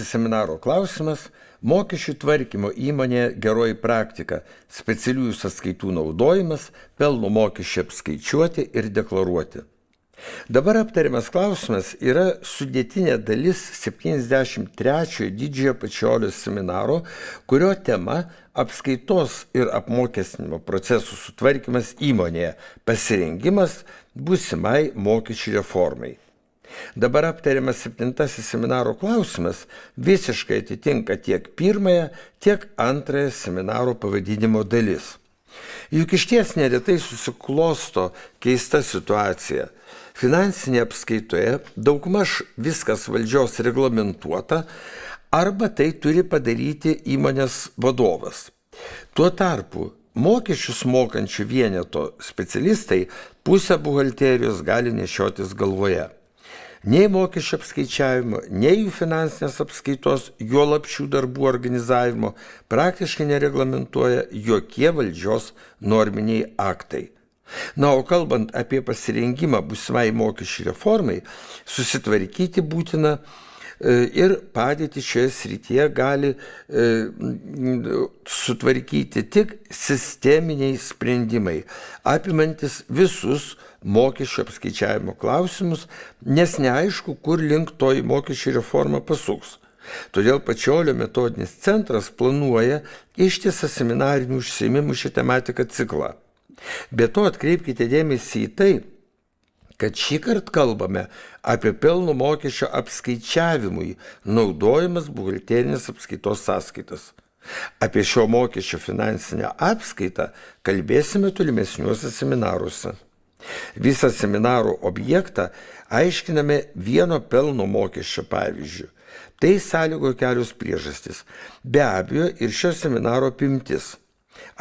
Seminaro klausimas – mokesčių tvarkymo įmonėje geroji praktika, specialiųjų sąskaitų naudojimas, pelno mokesčiai apskaičiuoti ir deklaruoti. Dabar aptariamas klausimas yra sudėtinė dalis 73 didžiojo Pačiolio seminaro, kurio tema apskaitos ir apmokestinimo procesų sutvarkymas įmonėje, pasirengimas būsimai mokesčių reformai. Dabar aptariamas 7 seminaro klausimas visiškai atitinka tiek pirmąją, tiek antrąją seminaro pavadinimo dalis. Juk išties neretai susiklosto keista situacija. Finansinėje apskaitoje daugmaž viskas valdžios reglamentuota arba tai turi padaryti įmonės vadovas. Tuo tarpu mokesčius mokančių vieneto specialistai pusę buhalterijos gali nešiotis galvoje. Nei mokesčių apskaičiavimo, nei jų finansinės apskaitos, juolab šių darbų organizavimo praktiškai nereglamentuoja jokie valdžios norminiai aktai. Na, o kalbant apie pasirengimą būsimai mokesčių reformai, susitvarkyti būtina ir padėtį šioje srityje gali sutvarkyti tik sisteminiai sprendimai, apimantis visus mokesčių apskaičiavimo klausimus, nes neaišku, kur link toji mokesčių reforma pasuks. Todėl Pačiolio metodinis centras planuoja ištisą seminarinių užsiėmimų šią tematiką ciklą. Be to atkreipkite dėmesį į tai, kad šį kartą kalbame apie pelno mokesčio apskaičiavimui naudojamas buhalterinės apskaitos sąskaitas. Apie šio mokesčio finansinę apskaitą kalbėsime tolimesniuose seminaruose. Visą seminaro objektą aiškiname vieno pelno mokesčio pavyzdžiu. Tai sąlygoja kelios priežastys. Be abejo ir šio seminaro apimtis.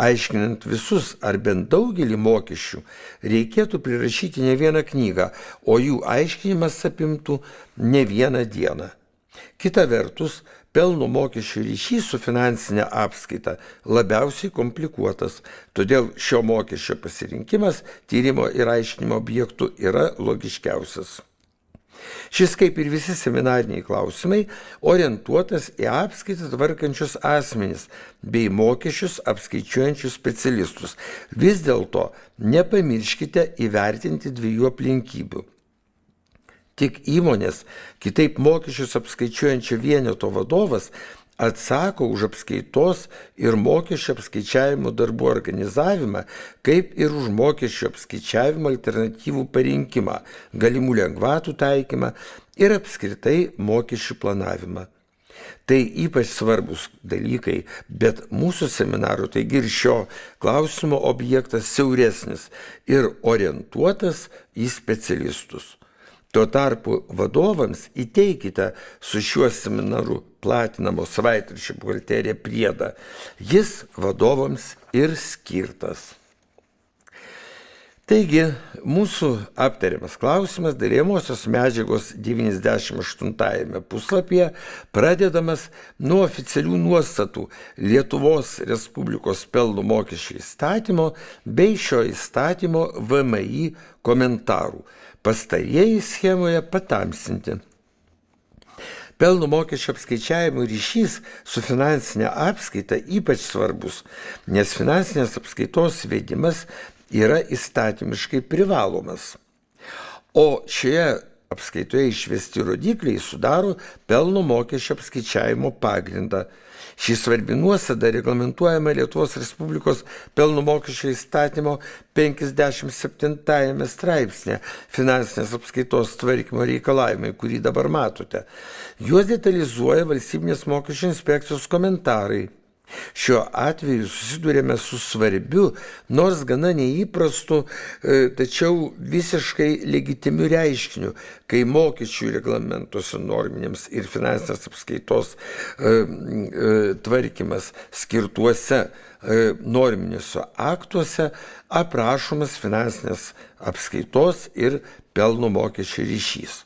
Aiškinant visus ar bent daugelį mokesčių, reikėtų prirašyti ne vieną knygą, o jų aiškinimas apimtų ne vieną dieną. Kita vertus, pelno mokesčių ryšys su finansinė apskaita labiausiai komplikuotas, todėl šio mokesčio pasirinkimas tyrimo ir aiškinimo objektų yra logiškiausias. Šis, kaip ir visi seminariniai klausimai, orientuotas į apskaitą tvarkančius asmenis bei mokesčius apskaičiuojančius specialistus. Vis dėlto nepamirškite įvertinti dviejų aplinkybių. Tik įmonės, kitaip mokesčius apskaičiuojančio vieneto vadovas, atsako už apskaitos ir mokesčių apskaičiavimo darbų organizavimą, kaip ir už mokesčių apskaičiavimo alternatyvų parinkimą, galimų lengvatų taikymą ir apskritai mokesčių planavimą. Tai ypač svarbus dalykai, bet mūsų seminaro, taigi ir šio klausimo objektas siauresnis ir orientuotas į specialistus. Tuo tarpu vadovams įteikite su šiuo seminaru platinamo savaitraščio buhalterija priedą. Jis vadovams ir skirtas. Taigi, mūsų aptariamas klausimas dalijamosios medžiagos 98 puslapyje pradedamas nuo oficialių nuostatų Lietuvos Respublikos pelno mokesčio įstatymo bei šio įstatymo VMI komentarų. Pastarieji schemoje patamsinti. Pelno mokesčio apskaičiavimo ryšys su finansinė apskaita ypač svarbus, nes finansinės apskaitos vedimas yra įstatymiškai privalomas. O šioje apskaitoje išvesti rodikliai sudaro pelno mokesčio apskaičiavimo pagrindą. Ši svarbi nuostada reglamentuojama Lietuvos Respublikos pelno mokesčio įstatymo 57 straipsnė finansinės apskaitos tvarkymo reikalavimai, kurį dabar matote. Juos detalizuoja Valstybinės mokesčių inspekcijos komentarai. Šiuo atveju susidurėme su svarbiu, nors gana neįprastu, tačiau visiškai legitimiu reiškiniu, kai mokesčių reglamentuose norminėms ir finansinės apskaitos tvarkymas skirtuose norminiuose aktuose aprašomas finansinės apskaitos ir pelno mokesčio ryšys.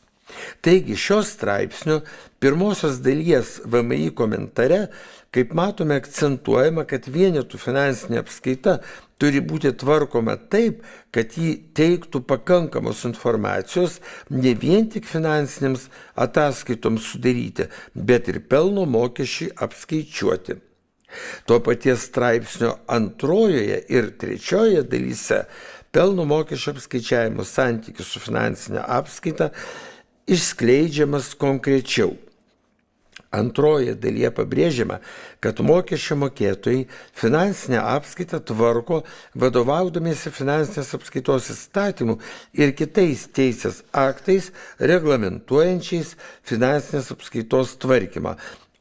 Taigi šios straipsnio pirmosios dalies VMI komentare, kaip matome, akcentuojama, kad vienetų finansinė apskaita turi būti tvarkoma taip, kad ji teiktų pakankamos informacijos ne vien tik finansinėms ataskaitoms sudaryti, bet ir pelno mokesčiui apskaičiuoti. To paties straipsnio antrojoje ir trečiojoje dalyse pelno mokesčio apskaičiavimo santykis su finansinė apskaita išskleidžiamas konkrečiau. Antroje dalyje pabrėžiama, kad mokesčio mokėtojai finansinę apskaitą tvarko vadovaudamiesi finansinės apskaitos įstatymų ir kitais teisės aktais reglamentuojančiais finansinės apskaitos tvarkymą.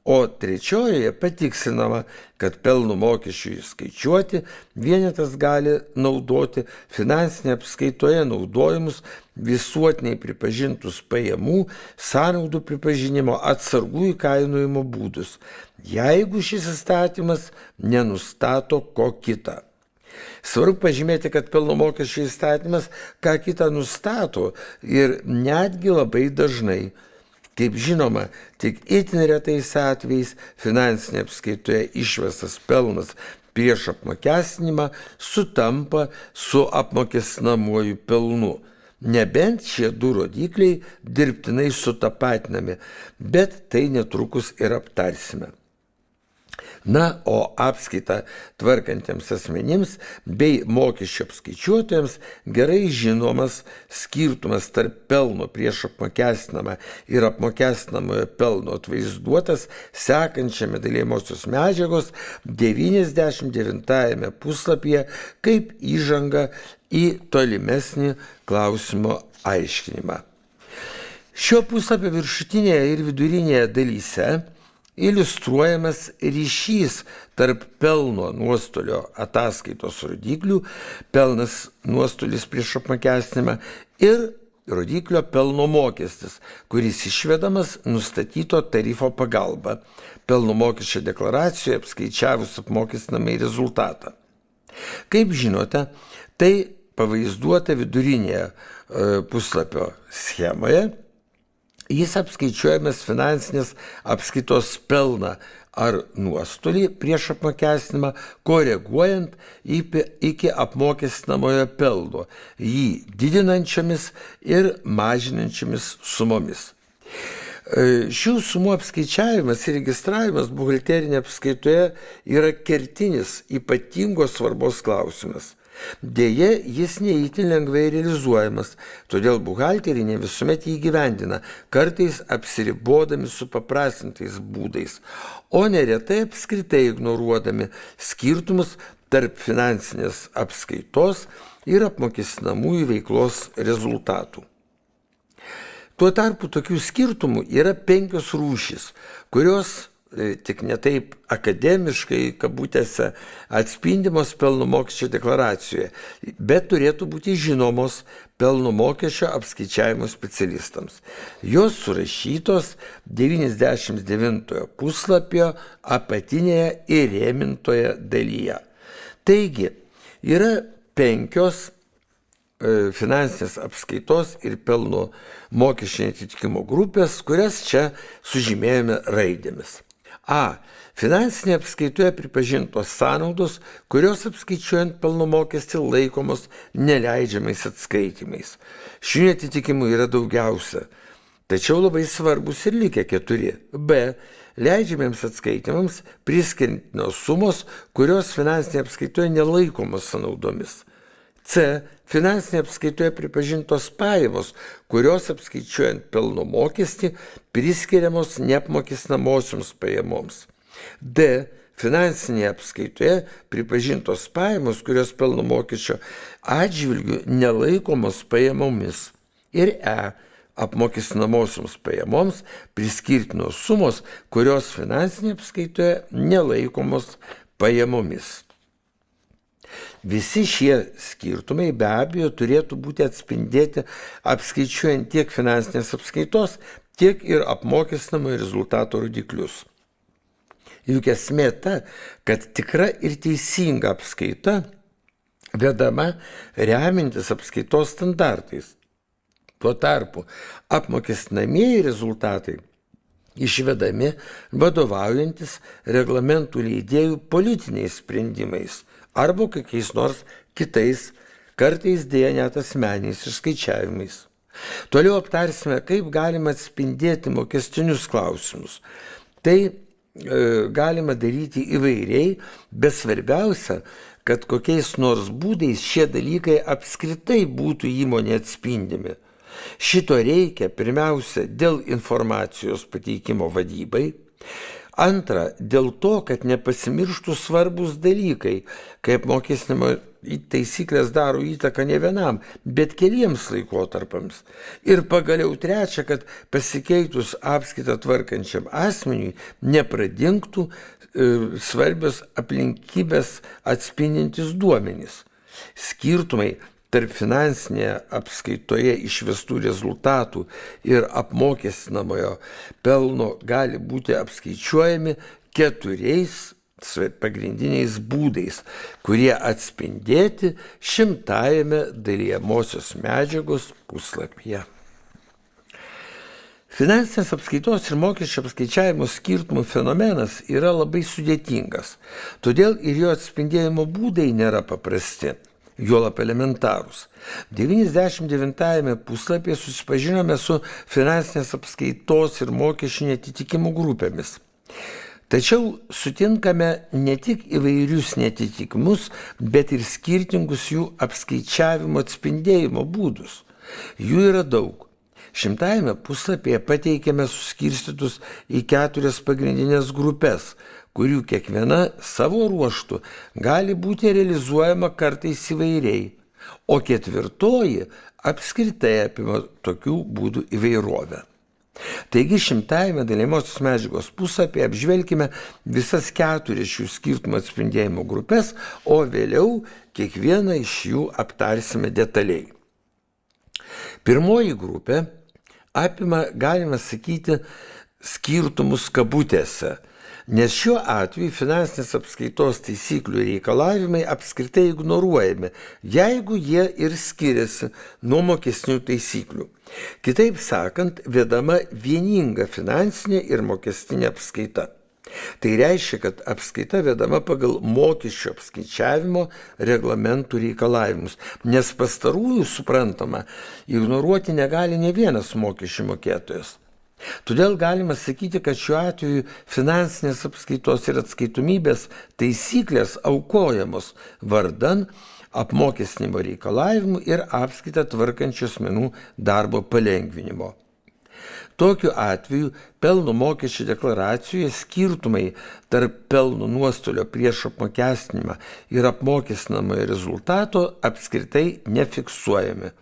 O trečiojoje patikslinama, kad pelno mokesčiui skaičiuoti vienetas gali naudoti finansinėje apskaitoje naudojimus visuotiniai pripažintus pajamų, sąnaudų pripažinimo, atsargų įkainojimo būdus, jeigu šis įstatymas nenustato ko kita. Svarbu pažymėti, kad pelno mokesčio įstatymas ką kitą nustato ir netgi labai dažnai. Kaip žinoma, tik itin retais atvejais finansinė apskaitoje išvestas pelnas prieš apmokestinimą sutampa su apmokestinamuoju pelnu. Nebent šie du rodikliai dirbtinai sutapatinami, bet tai netrukus ir aptarsime. Na, o apskaitą tvarkantiems asmenims bei mokesčių apskaičiuotojams gerai žinomas skirtumas tarp pelno prieš apmokestinamą ir apmokestinamojo pelno atvaizduotas sekančiame dalijamosios medžiagos 99 puslapyje kaip įžanga į tolimesnį klausimo aiškinimą. Šio puslapio viršutinėje ir vidurinėje dalyse iliustruojamas ryšys tarp pelno nuostolio ataskaitos rodiklių, pelnas nuostolis prieš apmokestinimą ir rodiklio pelno mokestis, kuris išvedamas nustatyto tarifo pagalba, pelno mokesčio deklaracijoje apskaičiavus apmokestinamąjį rezultatą. Kaip žinote, tai pavaizduota vidurinėje puslapio schemoje. Jis apskaičiuojamas finansinės apskaitos pelną ar nuostolį prieš apmokestinimą, koreguojant iki apmokestinamojo pelno, jį didinančiomis ir mažinančiomis sumomis. Šių sumų apskaičiavimas ir registravimas buhalterinėje apskaitoje yra kertinis, ypatingos svarbos klausimas. Deja, jis neįtin lengvai realizuojamas, todėl buhalteriai ne visuomet jį įgyvendina, kartais apsiribodami supaprastintais būdais, o neretai apskritai ignoruodami skirtumus tarp finansinės apskaitos ir apmokestinamųjų veiklos rezultatų. Tuo tarpu tokių skirtumų yra 5 rūšys, kurios tik netaip akademiškai, kabutėse, atspindimos pelno mokesčio deklaracijoje, bet turėtų būti žinomos pelno mokesčio apskaičiavimo specialistams. Jos surašytos 99 puslapio apatinėje įrėmintoje dalyje. Taigi, yra 5 finansinės apskaitos ir pelno mokesčio atitikimo grupės, kurias čia sužymėjome raidėmis. A. Finansinė apskaitoje pripažintos sąnaudos, kurios apskaičiuojant pelno mokestį laikomos neleidžiamais atskaitimais. Šių atitikimų yra daugiausia, tačiau labai svarbus ir likę 4. B. Leidžiamiems atskaitimams priskirtinos sumos, kurios finansinėje apskaitoje nelaikomos sąnaudomis. C. Finansinėje apskaitoje pripažintos pajamos, kurios apskaičiuojant pelno mokestį priskiriamos neapmokestinamosioms pajamoms. D. Finansinėje apskaitoje pripažintos pajamos, kurios pelno mokesčio atžvilgiu nelaikomos pajamomis. Ir E. Apmokestinamosioms pajamoms priskirtinos sumos, kurios finansinėje apskaitoje nelaikomos pajamomis. Visi šie skirtumai be abejo turėtų būti atspindėti apskaičiuojant tiek finansinės apskaitos, tiek ir apmokestinamojo rezultato rodiklius. Juk esmė ta, kad tikra ir teisinga apskaita vedama remintis apskaitos standartais. Tuo tarpu apmokestinamieji rezultatai išvedami vadovaujantis reglamentų leidėjų politiniais sprendimais arba kokiais nors kitais, kartais dėja net asmeniais išskaičiavimais. Toliau aptarsime, kaip galima atspindėti mokestinius klausimus. Tai galima daryti įvairiai, bet svarbiausia, kad kokiais nors būdais šie dalykai apskritai būtų įmonė atspindimi. Šito reikia pirmiausia dėl informacijos pateikimo vadybai, antra dėl to, kad nepasimirštų svarbus dalykai, kaip apmokestinimo taisyklės daro įtaką ne vienam, bet keliems laikotarpiams. Ir pagaliau trečia, kad pasikeitus apskaitą tvarkančiam asmeniui nepradingtų svarbios aplinkybės atspindintys duomenys. Skirtumai tarp finansinėje apskaitoje išvestų rezultatų ir apmokestinamojo pelno gali būti apskaičiuojami 4 pagrindiniais būdais, kurie atspindėti 100-ame dalijamosios medžiagos puslapyje. Finansinės apskaitos ir mokesčio apskaičiavimo skirtumų fenomenas yra labai sudėtingas, todėl ir jo atspindėjimo būdai nėra paprasti, juolab elementarūs. 99-ame puslapyje susipažinome su finansinės apskaitos ir mokesčių netitikimų grupėmis. Tačiau sutinkame ne tik įvairius netitikimus, bet ir skirtingus jų apskaičiavimo atspindėjimo būdus. Jų yra daug. 100-ame puslapyje pateikėme suskirstytus į 4 pagrindinės grupės, kurių kiekviena savo ruožtu gali būti realizuojama kartais įvairiai, o 4 apskritai apima tokių būdų įvairovę. Taigi 100-ame dalijamosios medžiagos puslapyje apžvelkime visas 4 šių skirtumų atspindėjimo grupės, o vėliau kiekvieną iš jų aptarsime detaliai. Pirmoji grupė apima, galima sakyti, skirtumus kabutėse, nes šiuo atveju finansinės apskaitos taisyklių reikalavimai apskritai ignoruojami, jeigu jie ir skiriasi nuo mokestinių taisyklių. Kitaip sakant, vedama vieninga finansinė ir mokestinė apskaita. Tai reiškia, kad apskaita vedama pagal mokesčio apskaičiavimo reglamentų reikalavimus, nes pastarųjų, suprantama, ignoruoti negali ne vienas mokesčių mokėtojas. Todėl galima sakyti, kad šiuo atveju finansinės apskaitos ir atskaitomybės taisyklės aukojamos vardan apmokestinimo reikalavimų ir apskaitą tvarkančių asmenų darbo palengvinimo. Tokiu atveju pelno mokesčio deklaracijoje skirtumai tarp pelno nuostolio prieš apmokestinimą ir apmokestinamojo rezultato apskritai nefiksuojami.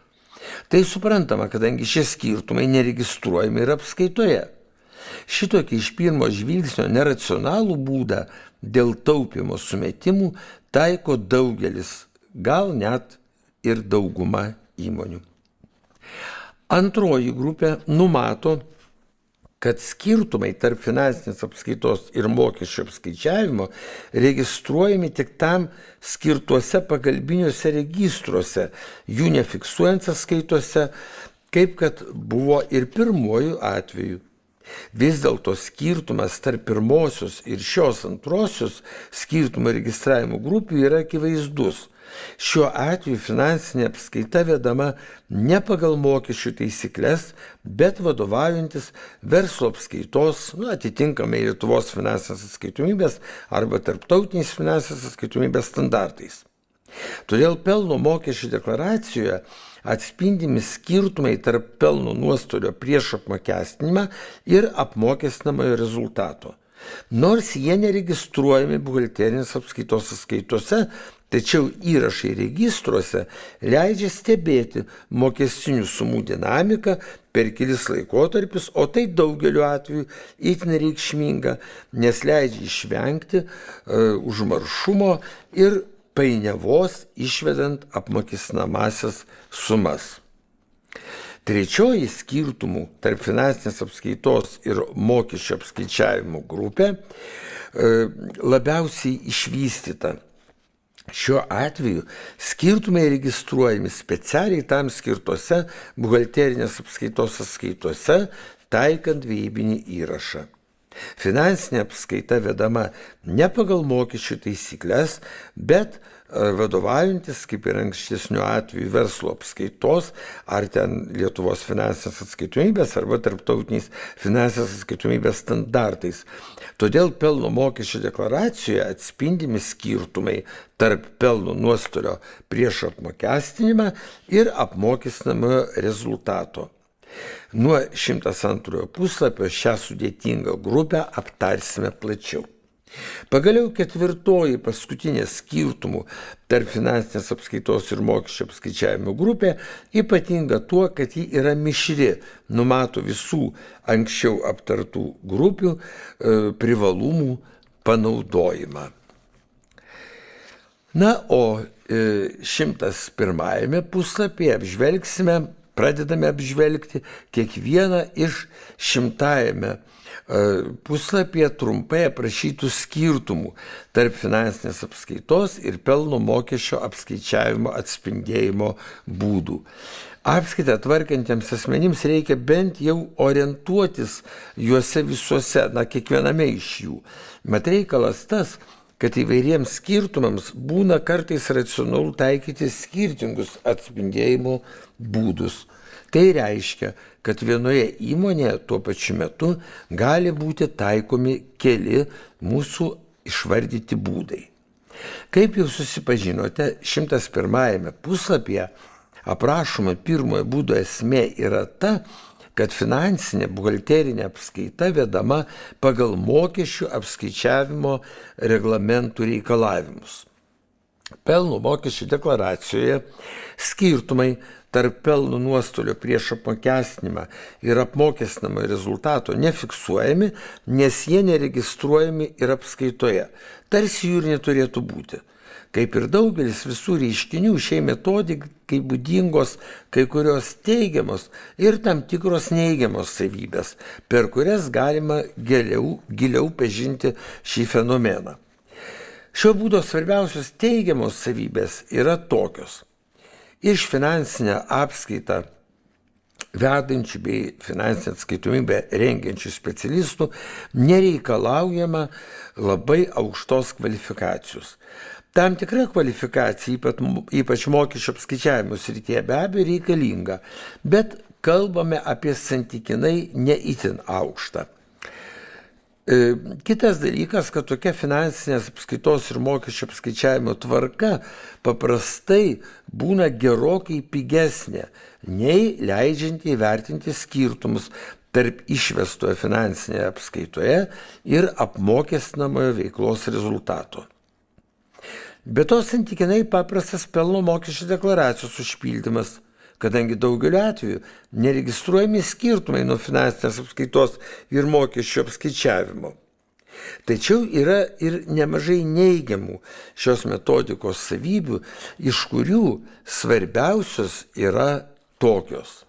Tai suprantama, kadangi šie skirtumai neregistruojami ir apskaitoje. Šitokį iš pirmo žvilgsnio neracionalų būdą dėl taupymo sumetimų taiko daugelis, gal net ir dauguma įmonių. Antroji grupė numato, kad skirtumai tarp finansinės apskaitos ir mokesčio apskaičiavimo registruojami tik tam skirtuose pagalbiniuose registruose, jų nefiksuojant sąskaitose, kaip kad buvo ir pirmuoju atveju. Vis dėlto skirtumas tarp pirmosios ir šios antrosios skirtumo registravimo grupių yra akivaizdus. Šiuo atveju finansinė apskaita vedama ne pagal mokesčių taisyklės, bet vadovaujantis verslo apskaitos, atitinkamai Lietuvos finansinės atskaitomybės arba tarptautinės finansinės atskaitomybės standartais. Todėl pelno mokesčių deklaracijoje atspindimi skirtumai tarp pelno nuostolio prieš apmokestinimą ir apmokestinamojo rezultato. Nors jie neregistruojami buhalterinės apskaitos sąskaitose, tačiau įrašai registruose leidžia stebėti mokestinių sumų dinamiką per kelis laikotarpius, o tai daugeliu atveju itin reikšminga, nes leidžia išvengti užmaršumo ir painiavos išvedant apmokestinamąsias sumas. Trečioji skirtumų tarp finansinės apskaitos ir mokesčio apskaičiavimo grupė labiausiai išvystyta. Šiuo atveju skirtumai registruojami specialiai tam skirtose buhalterinės apskaitos sąskaitose, taikant vėjybinį įrašą. Finansinė apskaita vedama ne pagal mokesčių taisyklės, bet vadovaujantis, kaip ir ankstesniu atveju, verslo apskaitos, ar ten Lietuvos finansinės atskaitomybės, arba tarptautiniais finansinės atskaitomybės standartais. Todėl pelno mokesčio deklaracijoje atspindimi skirtumai tarp pelno nuostolio prieš apmokestinimą ir apmokestinamojo rezultato. Nuo 102 puslapio šią sudėtingą grupę aptarsime plačiau. Pagaliau ketvirtoji paskutinė skirtumų tarp finansinės apskaitos ir mokesčio apskaičiavimo grupė ypatinga tuo, kad ji yra mišri, numato visų anksčiau aptartų grupių privalumų panaudojimą. Na, o 101 puslapyje pradedame apžvelgti kiekvieną iš 100 puslapyje trumpai aprašytų skirtumų tarp finansinės apskaitos ir pelno mokesčio apskaičiavimo atspindėjimo būdų. Apskaitą tvarkantiems asmenims reikia bent jau orientuotis juose visuose, kiekviename iš jų. Mat reikalas tas, kad įvairiems skirtumams būna kartais racionalu taikyti skirtingus atspindėjimo būdus. Tai reiškia, kad vienoje įmonėje tuo pačiu metu gali būti taikomi keli mūsų išvardyti būdai. Kaip jau susipažinote, 101 puslapyje aprašoma pirmojo būdo esmė yra ta, kad finansinė buhalterinė apskaita vedama pagal mokesčių apskaičiavimo reglamentų reikalavimus. Pelno mokesčio deklaracijoje skirtumai tarp pelno nuostolio prieš apmokestinimą ir apmokestinamo rezultato nefiksuojami, nes jie neregistruojami ir apskaitoje, tarsi jų ir neturėtų būti. Kaip ir daugelis visų reiškinių, šiai metodikai būdingos kai kurios teigiamos ir tam tikros neigiamos savybės, per kurias galima giliau pažinti šį fenomeną. Šio būdo svarbiausios teigiamos savybės yra tokios. Iš finansinę apskaitą vedančių bei finansinę atskaitomybę rengiančių specialistų nereikalaujama labai aukštos kvalifikacijos. Tam tikra kvalifikacija, ypač mokesčio apskaičiavimo srityje, be abejo reikalinga, bet kalbame apie santykinai ne itin aukštą. Kitas dalykas, kad tokia finansinės apskaitos ir mokesčio apskaičiavimo tvarka paprastai būna gerokai pigesnė, nei leidžianti įvertinti skirtumus tarp išvestojo finansinėje apskaitoje ir apmokestinamojo veiklos rezultato. Be to santykinai paprastas pelno mokesčio deklaracijos užpildymas, kadangi daugeliu atveju neregistruojami skirtumai nuo finansinės apskaitos ir mokesčio apskaičiavimo. Tačiau yra ir nemažai neigiamų šios metodikos savybių, iš kurių svarbiausios yra tokios.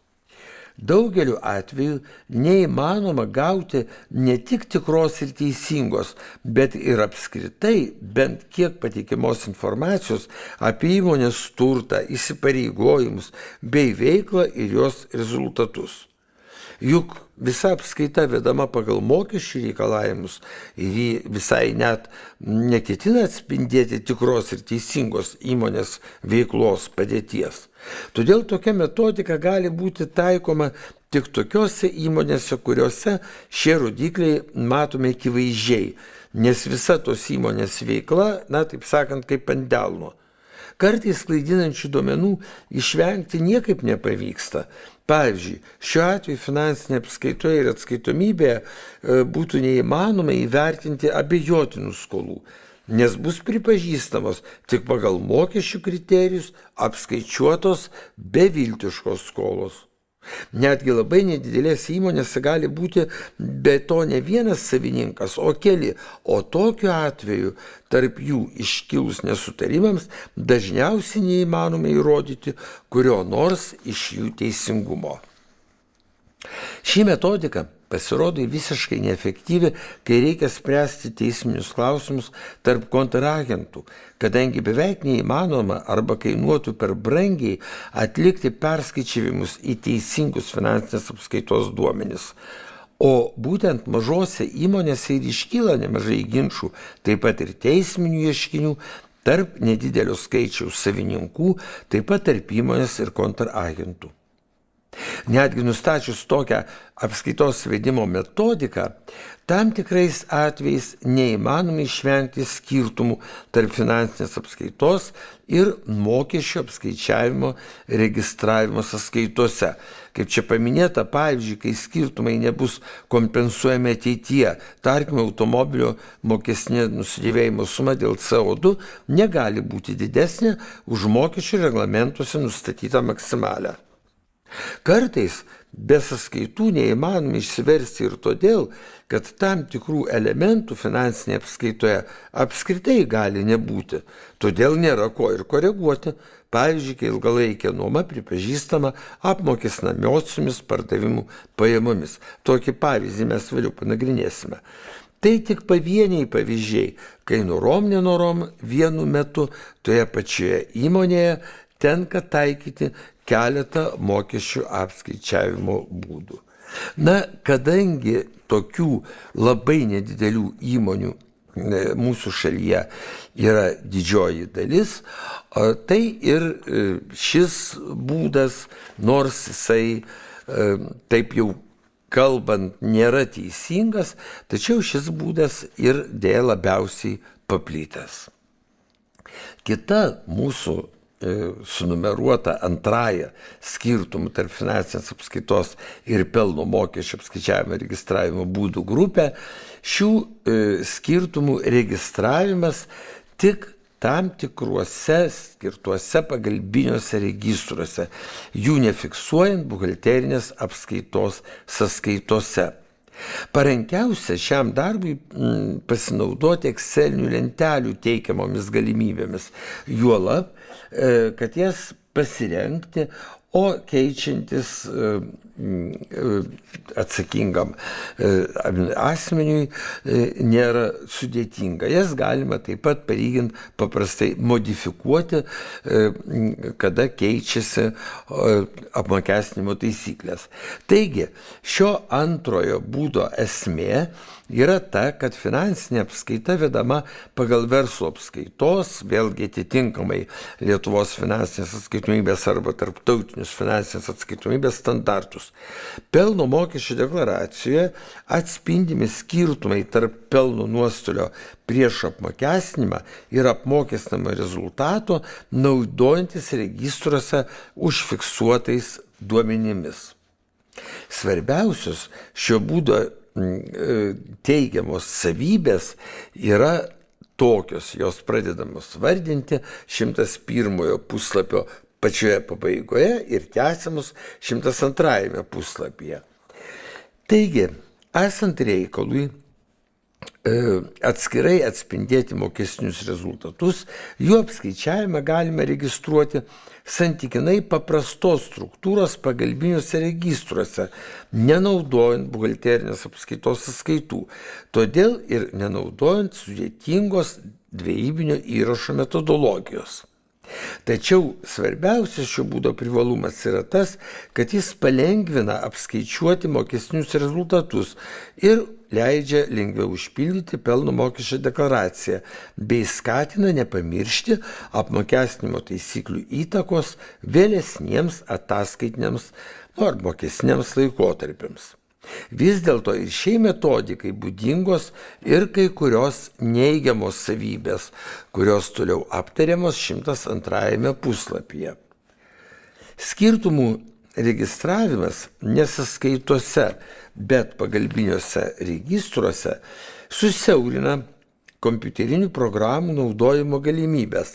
Daugeliu atveju neįmanoma gauti ne tik tikros ir teisingos, bet ir apskritai bent kiek patikimos informacijos apie įmonės turtą, įsipareigojimus bei veiklą ir jos rezultatus. Juk visa apskaita vedama pagal mokesčių reikalavimus ir ji visai net neketina atspindėti tikros ir teisingos įmonės veiklos padėties. Todėl tokia metodika gali būti taikoma tik tokiose įmonėse, kuriuose šie rodikliai matomi akivaizdžiai, nes visa tos įmonės veikla, taip sakant, kaip ant delno. Kartais klaidinančių duomenų išvengti niekaip nepavyksta. Pavyzdžiui, šiuo atveju finansinė apskaitoje ir atskaitomybėje būtų neįmanoma įvertinti abejotinų skolų, nes bus pripažįstamos tik pagal mokesčių kriterijus apskaičiuotos beviltiškos skolos. Netgi labai nedidelės įmonėse gali būti be to ne vienas savininkas, o keli, o tokiu atveju tarp jų iškilus nesutarimams dažniausiai neįmanoma įrodyti kurio nors iš jų teisingumo. Ši metodika pasirodo visiškai neefektyvi, kai reikia spręsti teisminius klausimus tarp kontrahentų, kadangi beveik neįmanoma arba kainuotų per brangiai atlikti perskaičiavimus į teisingus finansinės apskaitos duomenis. O būtent mažose įmonėse ir iškyla nemažai ginčių, taip pat ir teisminių ieškinių, tarp nedidelio skaičiaus savininkų, taip pat tarp įmonės ir kontragentų. Netgi nustačius tokią apskaitos vedimo metodiką, tam tikrais atvejais neįmanoma išvengti skirtumų tarp finansinės apskaitos ir mokesčių apskaičiavimo registravimo sąskaitose. Kaip čia paminėta, pavyzdžiui, kai skirtumai nebus kompensuojami ateityje, tarkime, automobilio mokestinė nusidėvėjimo suma dėl CO2 negali būti didesnė už mokesčių reglamentuose nustatytą maksimalę. Kartais be sąskaitų neįmanoma išsiversti ir todėl, kad tam tikrų elementų finansinėje apskaitoje apskritai gali nebūti, todėl nėra ko ir koreguoti. Pavyzdžiui, kai ilgalaikė nuoma pripažįstama apmokestinamosiomis pardavimų pajamomis. Tokį pavyzdį mes vėliau panagrinėsime. Tai tik pavieniai pavyzdžiai, kai norom nenorom vienu metu toje pačioje įmonėje tenka taikyti keletą mokesčių apskaičiavimo būdų. Na, kadangi tokių labai nedidelių įmonių mūsų šalyje yra didžioji dalis, tai ir šis būdas, nors jisai taip jau kalbant nėra teisingas, tačiau šis būdas ir dėja labiausiai paplitęs. Kita mūsų sunumeruota antraja skirtumų tarp finansinės apskaitos ir pelno mokesčio apskaičiavimo ir registravimo būdų grupė, šių skirtumų registravimas tik tam tikruose skirtuose pagalbiniuose registruose, jų nefiksuojant buhalterinės apskaitos sąskaitose. Parankiausia šiam darbui pasinaudoti Excelinių lentelių teikiamomis galimybėmis, juolab, kad jas pasirengti, o keičiantis atsakingam asmeniui nėra sudėtinga. Jas galima taip pat palyginti paprastai modifikuoti, kada keičiasi apmokestinimo taisyklės. Taigi, šio antrojo būdo esmė yra ta, kad finansinė apskaita vedama pagal verslo apskaitos, vėlgi atitinkamai Lietuvos finansinės atskaitomybės arba tarptautinius finansinės atskaitomybės standartus. Pelno mokesčio deklaracijoje atspindimi skirtumai tarp pelno nuostolio prieš apmokestinimą ir apmokestinamo rezultato, naudojantis registruose užfiksuotais duomenimis. Svarbiausios šio būdo teigiamos savybės yra tokios, jos pradedamos vardinti 101 puslapio pačioje pabaigoje ir tęsiamos 102 puslapyje. Taigi, esant reikalui atskirai atspindėti mokestinius rezultatus, jų apskaičiavimą galima registruoti santykinai paprastos struktūros pagalbiniuose registruose, nenaudojant buhalterinės apskaitos sąskaitų, todėl ir nenaudojant sudėtingos dvejybinio įrašo metodologijos. Tačiau svarbiausias šio būdo privalumas yra tas, kad jis palengvina apskaičiuoti mokestinius rezultatus ir leidžia lengviau užpildyti pelno mokesčio deklaraciją, bei skatina nepamiršti apmokestinimo taisyklių įtakos vėlesniems ataskaitiniams ar mokestiniams laikotarpiams. Vis dėlto ir šiai metodikai būdingos ir kai kurios neigiamos savybės, kurios toliau aptariamos 102 puslapyje. Skirtumų registravimas nesąskaitose, bet pagalbiniuose registruose susiaurina kompiuterinių programų naudojimo galimybės,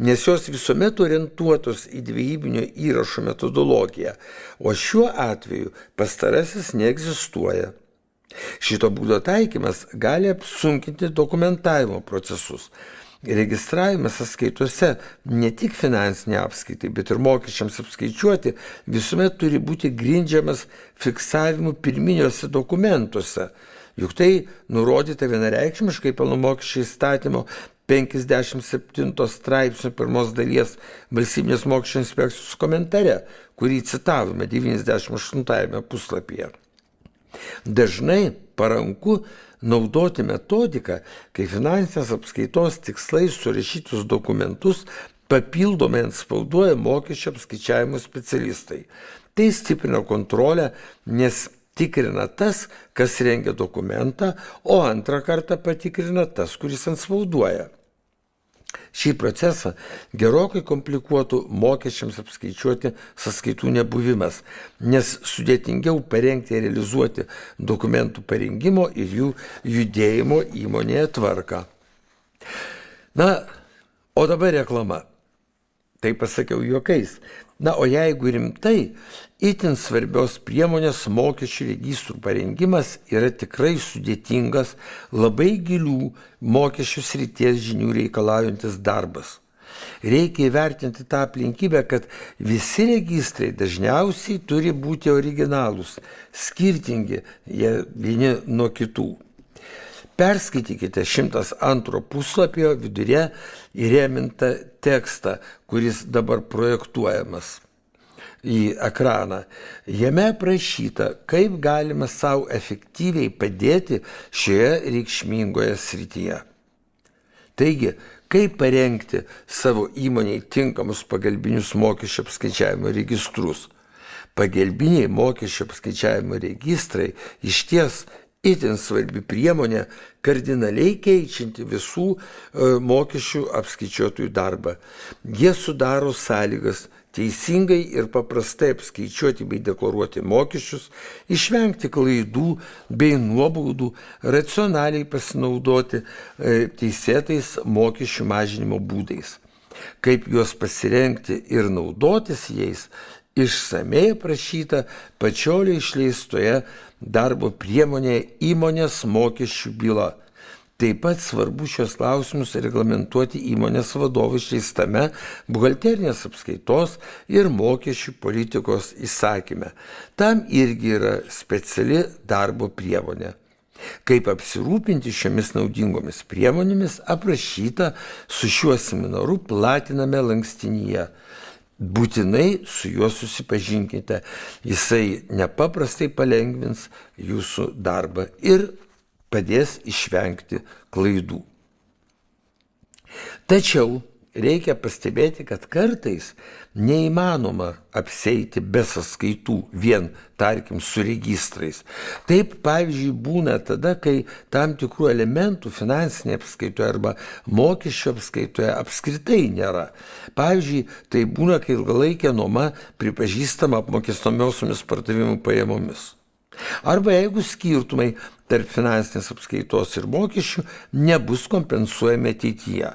nes jos visuomet orientuotos į dvejybinio įrašo metodologiją, o šiuo atveju pastarasis neegzistuoja. Šito būdo taikymas gali apsunkinti dokumentavimo procesus. registravimas sąskaitose ne tik finansinė apskaitai, bet ir mokesčiams apskaičiuoti visuomet turi būti grindžiamas fiksavimu pirminiuose dokumentuose. Juk tai nurodyta vienareikšmiškai pelno mokesčio įstatymo 57 straipsnio 1 dalies valstybinės mokesčių inspekcijos komentare, kurį citavome 98 puslapyje. Dažnai paranku naudoti metodiką, kai finansinės apskaitos tikslais surašytus dokumentus papildomai antspauduoja mokesčio apskaičiavimo specialistai. Tai stiprina kontrolę, nes tikrina tas, kas rengia dokumentą, o antrą kartą patikrina tas, kuris antspauduoja. Šį procesą gerokai komplikuotų mokesčiams apskaičiuoti sąskaitų nebuvimas, nes sudėtingiau parengti ir realizuoti dokumentų parengimo ir jų judėjimo įmonėje tvarką. O dabar reklama. Tai pasakiau juokais. O jeigu rimtai, itin svarbios priemonės mokesčių registrų parengimas yra tikrai sudėtingas, labai gilių mokesčių srities žinių reikalaujantis darbas. Reikia įvertinti tą aplinkybę, kad visi registrai dažniausiai turi būti originalūs, skirtingi jie vieni nuo kitų. Perskaitykite 102 puslapio viduryje įrėmintą tekstą, kuris dabar projektuojamas į ekraną. Jame aprašyta, kaip galima savo efektyviai padėti šioje reikšmingoje srityje. Taigi, kaip parengti savo įmonei tinkamus pagalbinius mokesčio apskaičiavimo registrus? Pagalbiniai mokesčio apskaičiavimo registrai išties itin svarbi priemonė, kardinaliai keičianti visų mokesčių apskaičiuotojų darbą. Jie sudaro sąlygas teisingai ir paprastai apskaičiuoti bei deklaruoti mokesčius, išvengti klaidų bei nuobaudų, racionaliai pasinaudoti teisėtais mokesčių mažinimo būdais. Kaip juos pasirengti ir naudotis jais, išsamei aprašyta Pačiolio išleistoje darbo priemonėje Įmonės mokesčių byla. Taip pat svarbu šios klausimus reglamentuoti įmonės vadovų išleistame buhalterinės apskaitos ir mokesčių politikos įsakyme. Tam irgi yra speciali darbo priemonė. Kaip apsirūpinti šiomis naudingomis priemonėmis aprašyta su šiuo seminaru platiname lankstinyje. Būtinai su juo susipažinkite, jisai nepaprastai palengvins jūsų darbą ir padės išvengti klaidų. Tačiau reikia pastebėti, kad kartais neįmanoma apsieiti be sąskaitų vien, tarkim, su registrais. Taip, pavyzdžiui, būna tada, kai tam tikrų elementų finansinėje apskaitoje arba mokesčio apskaitoje apskritai nėra. Pavyzdžiui, tai būna, kai ilgalaikė nuoma pripažįstama apmokestinamosiomis pardavimų pajamomis. Arba jeigu skirtumai tarp finansinės apskaitos ir mokesčių nebus kompensuojami ateityje.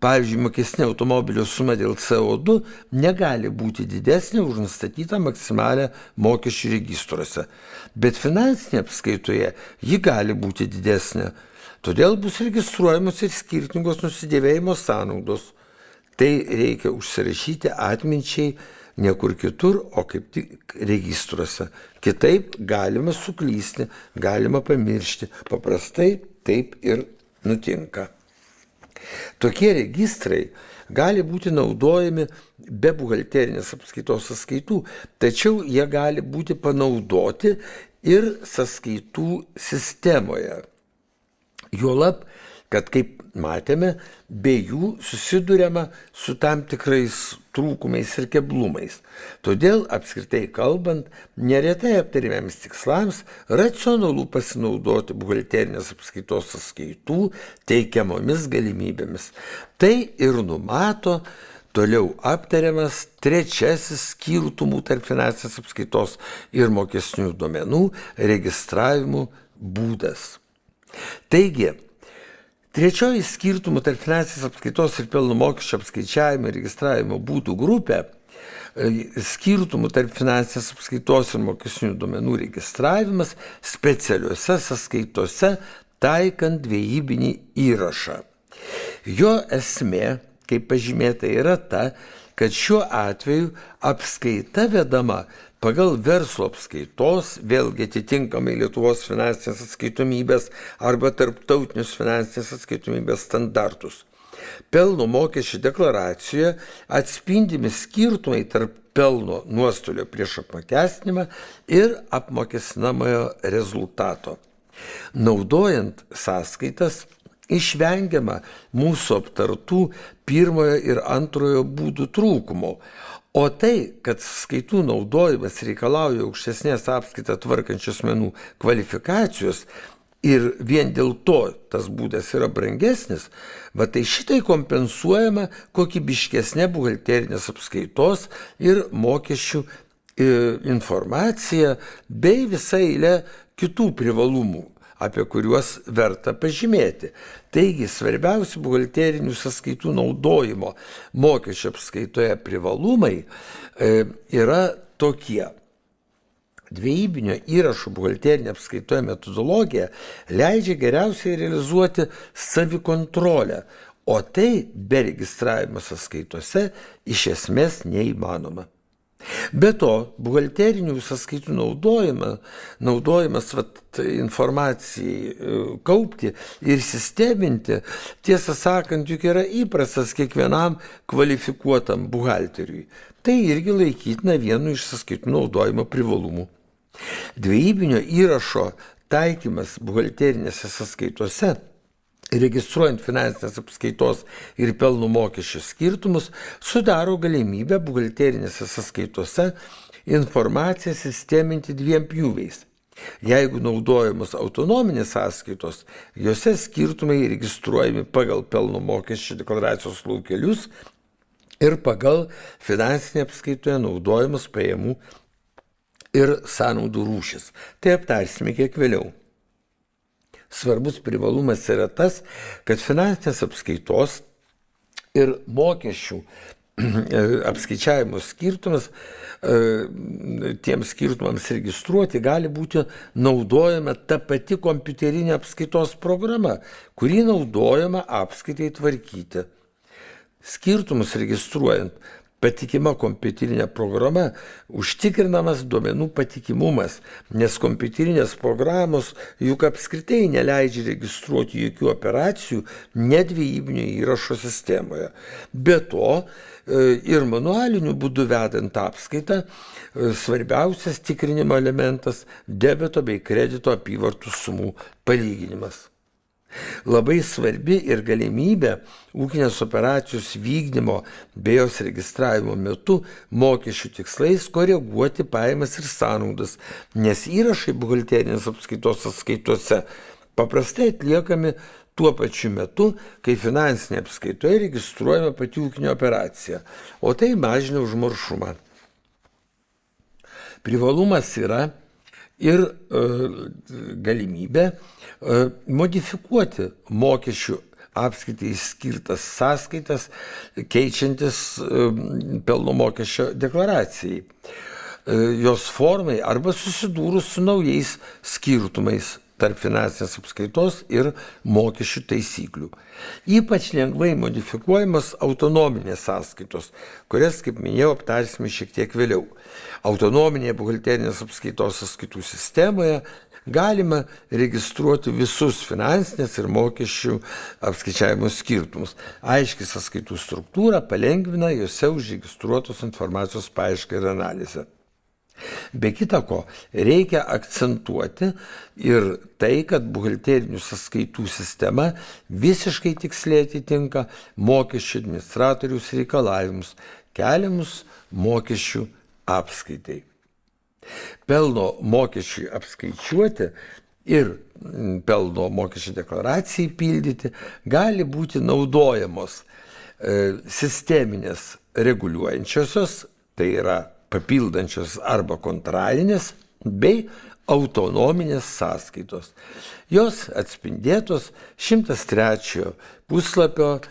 Pavyzdžiui, mokestinė automobilio suma dėl CO2 negali būti didesnė už nustatytą maksimalę mokesčių registruose, bet finansinė apskaitoje ji gali būti didesnė. Todėl bus registruojamos ir skirtingos nusidėvėjimo sąnaudos. Tai reikia užsirašyti atminčiai niekur kitur, o kaip tik registruose. Kitaip galima suklysti, galima pamiršti. Paprastai taip ir nutinka. Tokie registrai gali būti naudojami be buhalterinės apskaitos sąskaitų, tačiau jie gali būti panaudoti ir sąskaitų sistemoje. Juolab, kad, kaip matėme, be jų susiduriama su tam tikrais trūkumais ir keblumais. Todėl, apskritai kalbant, neretai aptariamiems tikslams racionalu pasinaudoti buhalterinės apskaitos sąskaitų teikiamomis galimybėmis. Tai ir numato toliau aptariamas trečiasis skirtumų tarp finansinės apskaitos ir mokestinių duomenų registravimo būdas. Taigi, trečioji skirtumų tarp finansinės apskaitos ir pelno mokesčio apskaičiavimo ir registravimo būdų grupė, skirtumų tarp finansinės apskaitos ir mokestinių duomenų registravimas specialiuose sąskaitose taikant dvejybinį įrašą. Jo esmė, kaip pažymėta, yra ta, kad šiuo atveju apskaita vedama pagal verslo apskaitos, vėlgi atitinkamai Lietuvos finansinės atskaitomybės arba tarptautinius finansinės atskaitomybės standartus. Pelno mokesčio deklaracijoje atspindimi skirtumai tarp pelno nuostolio prieš apmokestinimą ir apmokestinamojo rezultato. Naudojant sąskaitas išvengiama mūsų aptartų pirmojo ir antrojo būdų trūkumo, o tai, kad skaitų naudojimas reikalauja aukštesnės apskaitą tvarkančių asmenų kvalifikacijos ir vien dėl to tas būdas yra brangesnis, va tai šitai kompensuojama kokybiškesnė buhalterinės apskaitos ir mokesčių informacija bei visa eilė kitų privalumų, apie kuriuos verta pažymėti. Taigi, svarbiausi buhalterinių sąskaitų naudojimo mokesčio apskaitoje privalumai yra tokie. Dvejybinio įrašo buhalterinė apskaitoje metodologija leidžia geriausiai realizuoti savikontrolę, o tai be registravimo sąskaitose iš esmės neįmanoma. Be to, buhalterinių sąskaitų naudojimas informacijai kaupti ir sisteminti, tiesą sakant, juk yra įprastas kiekvienam kvalifikuotam buhalteriui. Tai irgi laikytina vienu iš sąskaitų naudojimo privalumų. Dvejybinio įrašo taikymas buhalterinėse sąskaitose, registruojant finansinės apskaitos ir pelno mokesčio skirtumus, sudaro galimybę buhalterinėse sąskaitose informaciją sisteminti dviem pjūviais. Jeigu naudojamos autonominės sąskaitos, jose skirtumai registruojami pagal pelno mokesčio deklaracijos laukelius ir pagal finansinę apskaitoje naudojamus pajamų ir sąnaudų rūšis. Tai aptarsime kiek vėliau. Svarbus privalumas yra tas, kad finansinės apskaitos ir mokesčių apskaičiavimo skirtumas, tiems skirtumams registruoti gali būti naudojama ta pati kompiuterinė apskaitos programa, kuri naudojama apskaitai tvarkyti. Skirtumus registruojant patikima kompiuterinė programa užtikrinamas duomenų patikimumas, nes kompiuterinės programos juk apskritai neleidžia registruoti jokių operacijų nedvejybinio įrašo sistemoje. Be to, ir manualiniu būdu vedant apskaitą, svarbiausias tikrinimo elementas debito bei kredito apyvartų sumų palyginimas. Labai svarbi ir galimybė ūkinės operacijos vykdymo bei jos registravimo metu mokesčių tikslais koreguoti pajamas ir sąnaudas, nes įrašai buhalterinės apskaitos sąskaitose paprastai atliekami tuo pačiu metu, kai finansinė apskaitoje registruojama pati ūkinė operacija, o tai mažina užmaršumą. Privalumas yra ir galimybė modifikuoti mokesčių apskaitai skirtas sąskaitas, keičiantis pelno mokesčio deklaracijai, jos formai arba susidūrus su naujais skirtumais tarp finansinės apskaitos ir mokesčių taisyklių. Ypač lengvai modifikuojamos autonominės sąskaitos, kurias, kaip minėjau, aptarsime šiek tiek vėliau. Autonominėje buhalterinės apskaitos sąskaitų sistemoje galima registruoti visus finansinės ir mokesčių apskaičiavimo skirtumus. Aiški sąskaitų struktūra palengvina jose užregistruotos informacijos paiešką ir analizę. Be kita ko, reikia akcentuoti ir tai, kad buhalterinių sąskaitų sistema visiškai tiksliai atitinka mokesčių administratoriaus reikalavimus keliamus mokesčių apskaitai. Pelno mokesčiui apskaičiuoti ir pelno mokesčio deklaracijai pildyti gali būti naudojamos sisteminės reguliuojančiosios, tai yra papildančios arba kontrarinės, bei autonominės sąskaitos. Jos atspindėtos 103 puslapio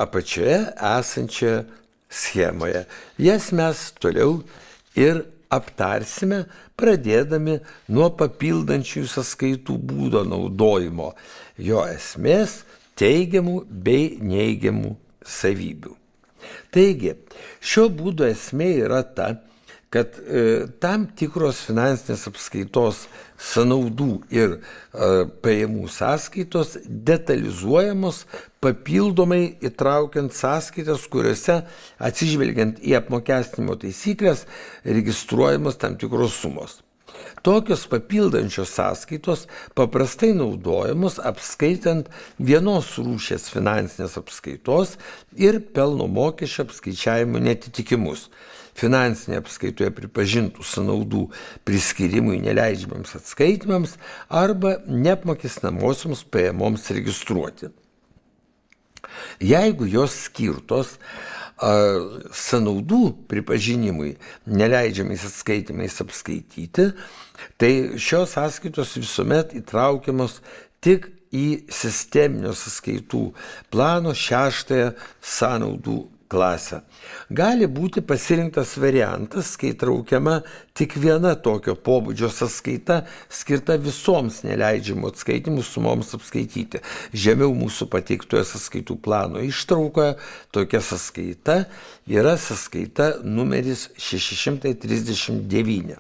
apačioje esančioje schemoje. Jas mes toliau ir aptarsime, pradėdami nuo papildančių sąskaitų būdo naudojimo, jo esmės teigiamų bei neigiamų savybių. Taigi, šio būdo esmė yra ta, kad tam tikros finansinės apskaitos sąnaudų ir pajamų sąskaitos detalizuojamos papildomai įtraukiant sąskaitas, kuriuose atsižvelgiant į apmokestinimo taisyklės registruojamos tam tikros sumos. Tokios papildančios sąskaitos paprastai naudojamos apskaitant vienos rūšies finansinės apskaitos ir pelno mokesčio apskaičiavimo netitikimus. Finansinėje apskaitoje pripažintų sąnaudų priskirimui neleidžiamiems atskaitimams arba neapmokestinamosioms pajamoms registruoti. Jeigu jos skirtos sąnaudų pripažinimui neleidžiamais atskaitimais apskaityti, tai šios sąskaitos visuomet įtraukiamos tik į sisteminio sąskaitų plano 6 sąnaudų klasę. Gali būti pasirinktas variantas, kai traukiama tik viena tokio pobūdžio sąskaita skirta visoms neleidžiamų atskaitimų sumoms apskaityti. Žemiau mūsų pateiktoje sąskaitų plano ištraukoje tokia sąskaita yra sąskaita numeris 639.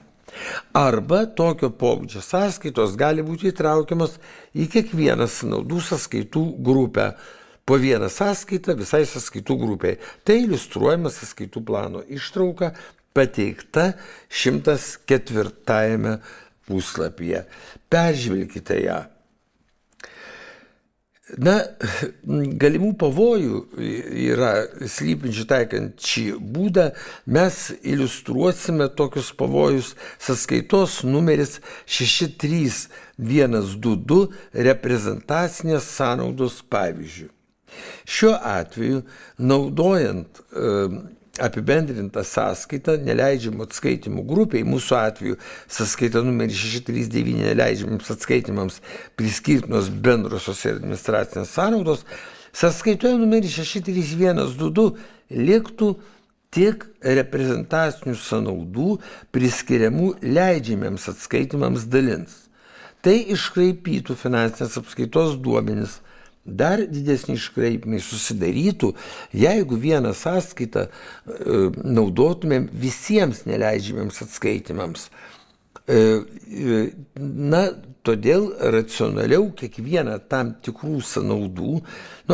Arba tokio pobūdžio sąskaitos gali būti įtraukiamas į kiekvieną sąnaudų sąskaitų grupę. Po vieną sąskaitą visai sąskaitų grupiai. Tai iliustruojama sąskaitų plano ištrauka pateikta 104 puslapyje. Peržvelkite ją. Galimų pavojų yra slypinčių taikant šį būdą. Mes iliustruosime tokius pavojus sąskaitos numeris 63122 reprezentacinės sąnaudos pavyzdžių. Šiuo atveju, naudojant apibendrintą sąskaitą neleidžiamų atskaitimų grupiai, mūsų atveju sąskaita numeris 639 neleidžiamiems atskaitimams priskirtinos bendrosios ir administracinės sąnaudos, sąskaitoje numeris 63122 liktų tik reprezentacinių sąnaudų priskiriamų leidžiamiems atskaitimams dalins. Tai iškraipytų finansinės apskaitos duomenis. Dar didesni iškraipimai susidarytų, jeigu vieną sąskaitą naudotumėm visiems neleidžiamiems atskaitimams. Todėl racionaliau kiekvieną tam tikrų sąnaudų,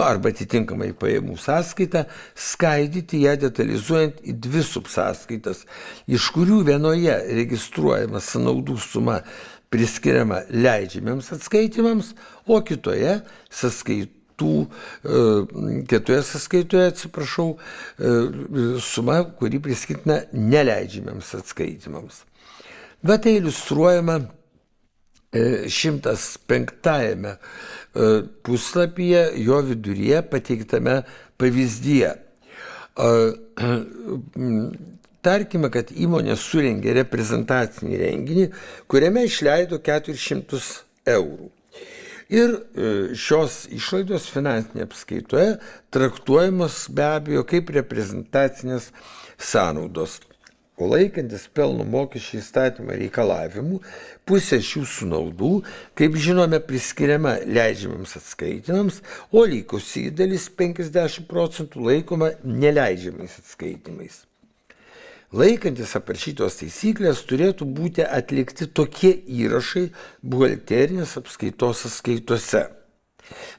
arba atitinkamai pajamų sąskaitą, skaidyti ją detalizuojant į 2 subsąskaitas, iš kurių vienoje registruojama sąnaudų suma priskiriama leidžiamiems atskaitimams, o kitoje sąskaitoje, suma, kuri priskirtina neleidžiamiems atskaitimams. Tai iliustruojama 105 puslapyje, jo viduryje pateiktame pavyzdyje. Tarkime, kad įmonė surengė reprezentacinį renginį, kuriame išleido 400 eurų. Ir šios išlaidos finansinėje apskaitoje traktuojamos be abejo kaip reprezentacinės sąnaudos. O laikantis pelno mokesčio įstatymo reikalavimų, pusė šių sąnaudų, kaip žinome, priskiriama leidžiamiems atskaitimams, o likusi dalis 50% laikoma neleidžiamais atskaitimais. Laikantis aprašytos taisyklės turėtų būti atlikti tokie įrašai buhalterinės apskaitos sąskaitose.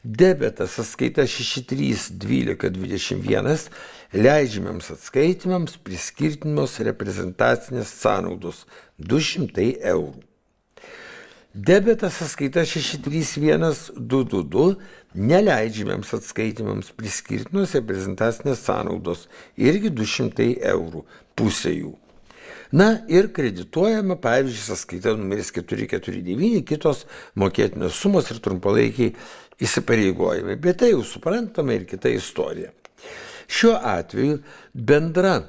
Debetas sąskaita 631221 leidžiamiems atskaitimams priskirtinos reprezentacinės sąnaudos 200 eurų. Debetas sąskaita 63122 neleidžiamiems atskaitimams priskirtinos reprezentacinės sąnaudos irgi 200 eurų, pusė jų. Ir kredituojama, pavyzdžiui, sąskaita numeris 449, kitos mokėtinos sumos ir trumpalaikiai įsipareigojimai. Bet tai jau suprantama ir kita istorija. Šiuo atveju bendra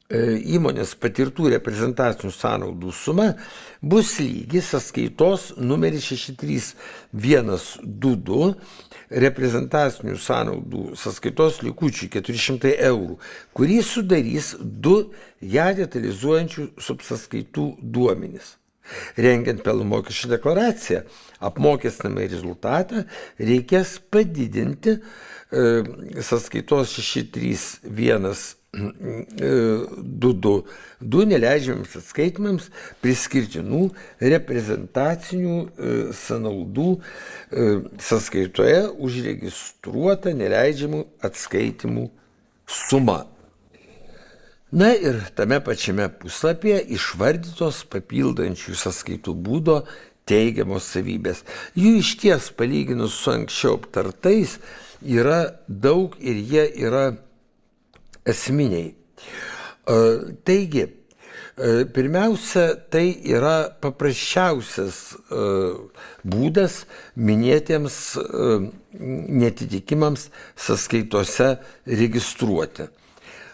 įmonės patirtų reprezentacinių sąnaudų suma bus lygi sąskaitos numeris 63122 reprezentacinių sąnaudų sąskaitos likučiui 400 eurų, kurį sudarys 2 ją detalizuojančių subsąskaitų duomenys. Rengiant pelno mokesčio deklaraciją, apmokestinamąjį rezultatą reikės padidinti sąskaitos 63122 neleidžiamiems atskaitimams priskirtinų reprezentacinių sąnaudų sąskaitoje užregistruotą neleidžiamų atskaitimų sumą. Na ir tame pačiame puslapyje išvardytos papildančių sąskaitų būdo teigiamos savybės. Jų išties palyginus su anksčiau aptartais yra daug ir jie yra esminiai. Taigi, pirmiausia, tai yra paprasčiausias būdas minėtiems netitikimams sąskaitose registruoti.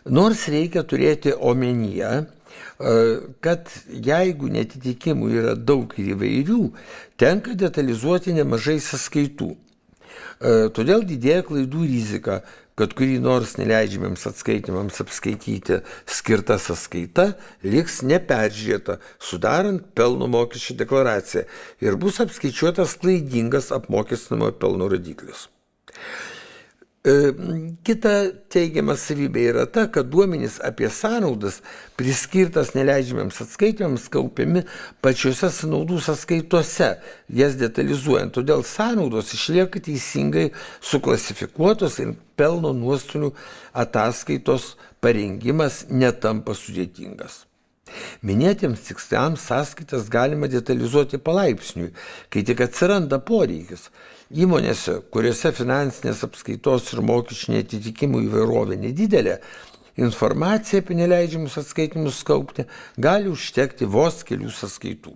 Nors reikia turėti omenyje, kad jeigu netitikimų yra daug ir įvairių, tenka detalizuoti nemažai sąskaitų. Todėl didėja klaidų rizika, kad kurį nors neleidžiamiems atskaitimams apskaityti skirta sąskaita liks neperžiūrėta, sudarant pelno mokesčio deklaraciją ir bus apskaičiuotas klaidingas apmokestinamo pelno rodiklis. Kita teigiama savybė yra ta, kad duomenys apie sąnaudas priskirtas neleidžiamiems atskaitimams kaupiami pačiose sąnaudų sąskaitose, jas detalizuojant. Todėl sąnaudos išlieka teisingai suklasifikuotos ir pelno nuostolių ataskaitos parengimas netampa sudėtingas. Minėtiems tikslams sąskaitas galima detalizuoti palaipsniui, kai tik atsiranda poreikis. Įmonėse, kuriuose finansinės apskaitos ir mokesčių neatitikimų įvairovė nedidelė, informacija apie neleidžiamus atskaitimus kaupti gali užtekti vos kelių sąskaitų.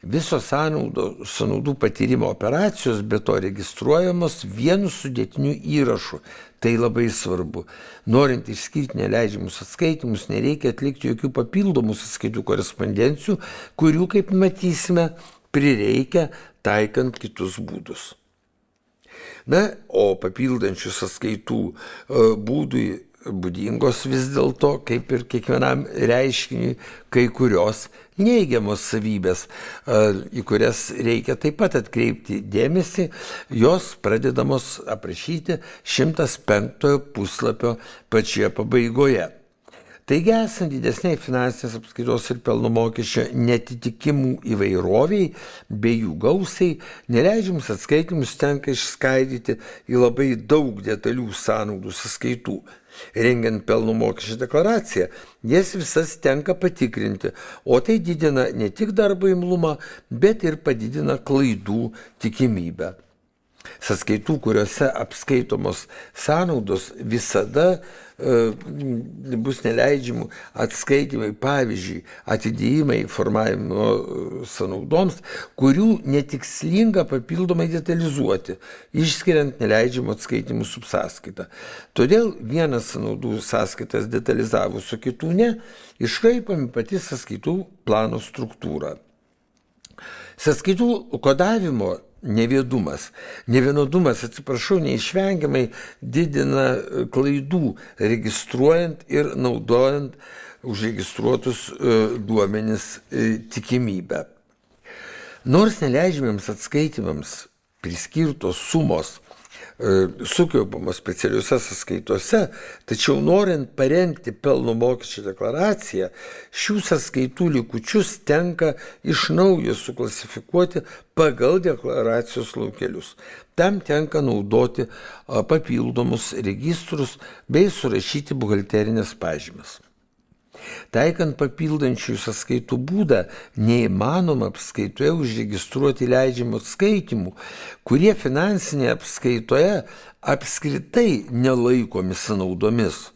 Visos sąnaudų patyrimo operacijos be to registruojamos vienu sudėtiniu įrašu. Tai labai svarbu. Norint išskirti neleidžiamus atskaitimus, nereikia atlikti jokių papildomų sąskaitų korespondencijų, kurių, kaip matysime, prireikia taikant kitus būdus. Na, o papildančių sąskaitų būdui būdingos vis dėlto, kaip ir kiekvienam reiškiniui, kai kurios neigiamos savybės, į kurias reikia taip pat atkreipti dėmesį, jos pradedamos aprašyti 105 puslapio pačioje pabaigoje. Taigi, esant didesniai finansinės apskaitos ir pelno mokesčio netitikimų įvairoviai bei jų gausiai, neleidžiamus atskaitimus tenka išskaidyti į labai daug detalių sąnaudų sąskaitų. Rengiant pelno mokesčio deklaraciją, jas visas tenka patikrinti, o tai didina ne tik darbo imlumą, bet ir padidina klaidų tikimybę. Sąskaitų, kuriuose apskaitomos sąnaudos, visada bus neleidžiamų atskaitimai, pavyzdžiui, atidėjimai formavimo sąnaudoms, kurių netikslinga papildomai detalizuoti, išskiriant neleidžiamų atskaitimų subsąskaitą. Todėl vienas sąnaudų sąskaitas detalizavus, o kitų ne, iškraipami pati sąskaitų plano struktūra. Sąskaitų kodavimo nevienodumas, neišvengiamai didina klaidų registruojant ir naudojant užregistruotus duomenis tikimybę. Nors neleidžiamiems atskaitimams priskirtos sumos sukaupiamos specialiuose sąskaitose, tačiau norint parengti pelno mokesčio deklaraciją, šių sąskaitų likučius tenka iš naujo suklasifikuoti pagal deklaracijos laukelius. Tam tenka naudoti papildomus registrus bei surašyti buhalterinės pažymas. Taikant papildančių sąskaitų būdą, neįmanoma apskaitoje užregistruoti leidžiamų atskaitimų, kurie finansinėje apskaitoje apskritai nelaikomi sąnaudomis.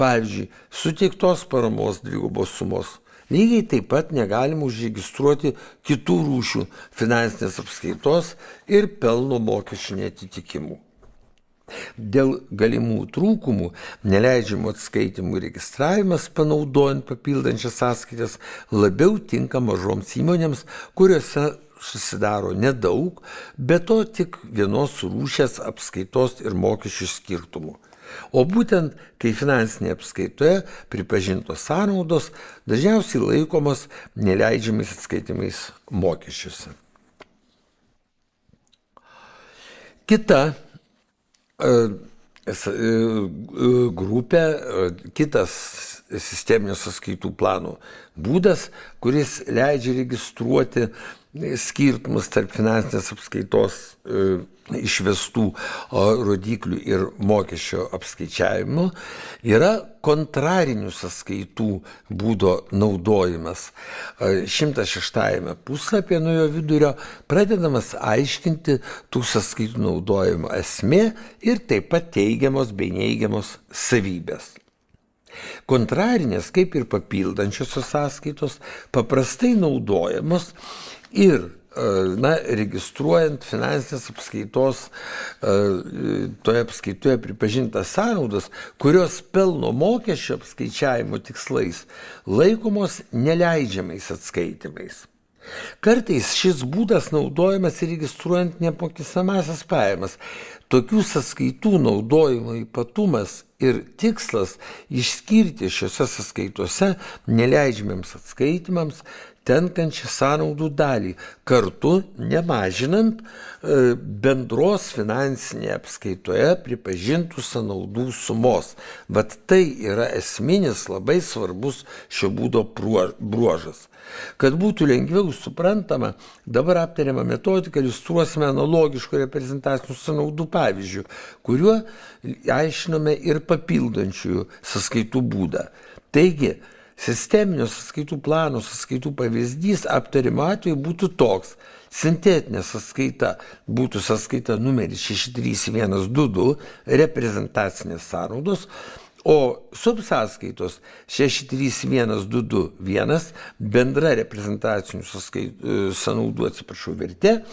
Pavyzdžiui, suteiktos paramos dvigubos sumos. Lygiai taip pat negalima užregistruoti kitų rūšių finansinės apskaitos ir pelno mokesčių neatitikimų. Dėl galimų trūkumų neleidžiamų atskaitimų registravimas, panaudojant papildančias sąskaitas, labiau tinka mažoms įmonėms, kuriuose susidaro nedaug, bet to tik vienos rūšies apskaitos ir mokesčių skirtumų. O būtent, kai finansinėje apskaitoje pripažintos sąnaudos dažniausiai laikomos neleidžiamais atskaitimais mokesčiuose. Kita grupė, kitas sisteminio sąskaitų plano būdas, kuris leidžia registruoti skirtumus tarp finansinės apskaitos išvestų rodiklių ir mokesčio apskaičiavimo, yra kontrarinių sąskaitų būdo naudojimas. 106 puslapyje nuo jo vidurio pradedamas aiškinti tų sąskaitų naudojimo esmė ir taip pat teigiamos bei neigiamos savybės. Kontrarinės, kaip ir papildančiosios sąskaitos, paprastai naudojamos ir registruojant finansinės apskaitos, toje apskaitoje pripažintas sąnaudas, kurios pelno mokesčio apskaičiavimo tikslais laikomos neleidžiamais atskaitimais. Kartais šis būdas naudojamas registruojant neapmokestinamąsias pajamas. Tokių sąskaitų naudojimo ypatumas ir tikslas išskirti šiuose sąskaitose neleidžiamiems atskaitimams tenkančią sąnaudų dalį, kartu nemažinant bendros finansinėje apskaitoje pripažintų sąnaudų sumos. Vat tai yra esminis labai svarbus šio būdo bruožas. Kad būtų lengviau suprantama, dabar aptariamą metodiką iliustruosime analogiškų reprezentacinių sąnaudų pavyzdžių, kuriuo aiškiname ir papildančiųjų sąskaitų būdą. Taigi, sisteminio sąskaitų plano sąskaitų pavyzdys aptarimo atveju būtų toks. Sintetinė sąskaita būtų sąskaita numeris 63122 reprezentacinės sąnaudos, o subsąskaitos 63121 bendra reprezentacinių sąnaudų vertė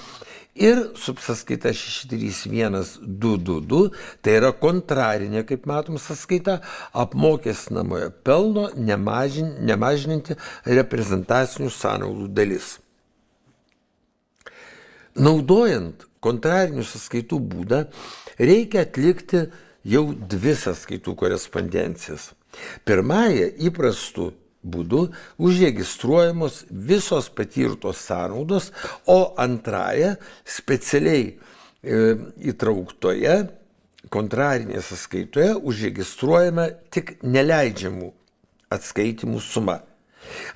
ir subsąskaita 63122, tai yra kontrarinė, kaip matom, sąskaita apmokestinamojo pelno nemažinanti reprezentacinių sąnaudų dalis. Naudojant kontrarinių sąskaitų būdą, reikia atlikti jau dvi sąskaitų korespondencijas. Pirmąją įprastų būdu užregistruojamos visos patirtos sąnaudos, o antrąją specialiai įtrauktoje kontrarinėje sąskaitoje užregistruojama tik neleidžiamų atskaitimų suma.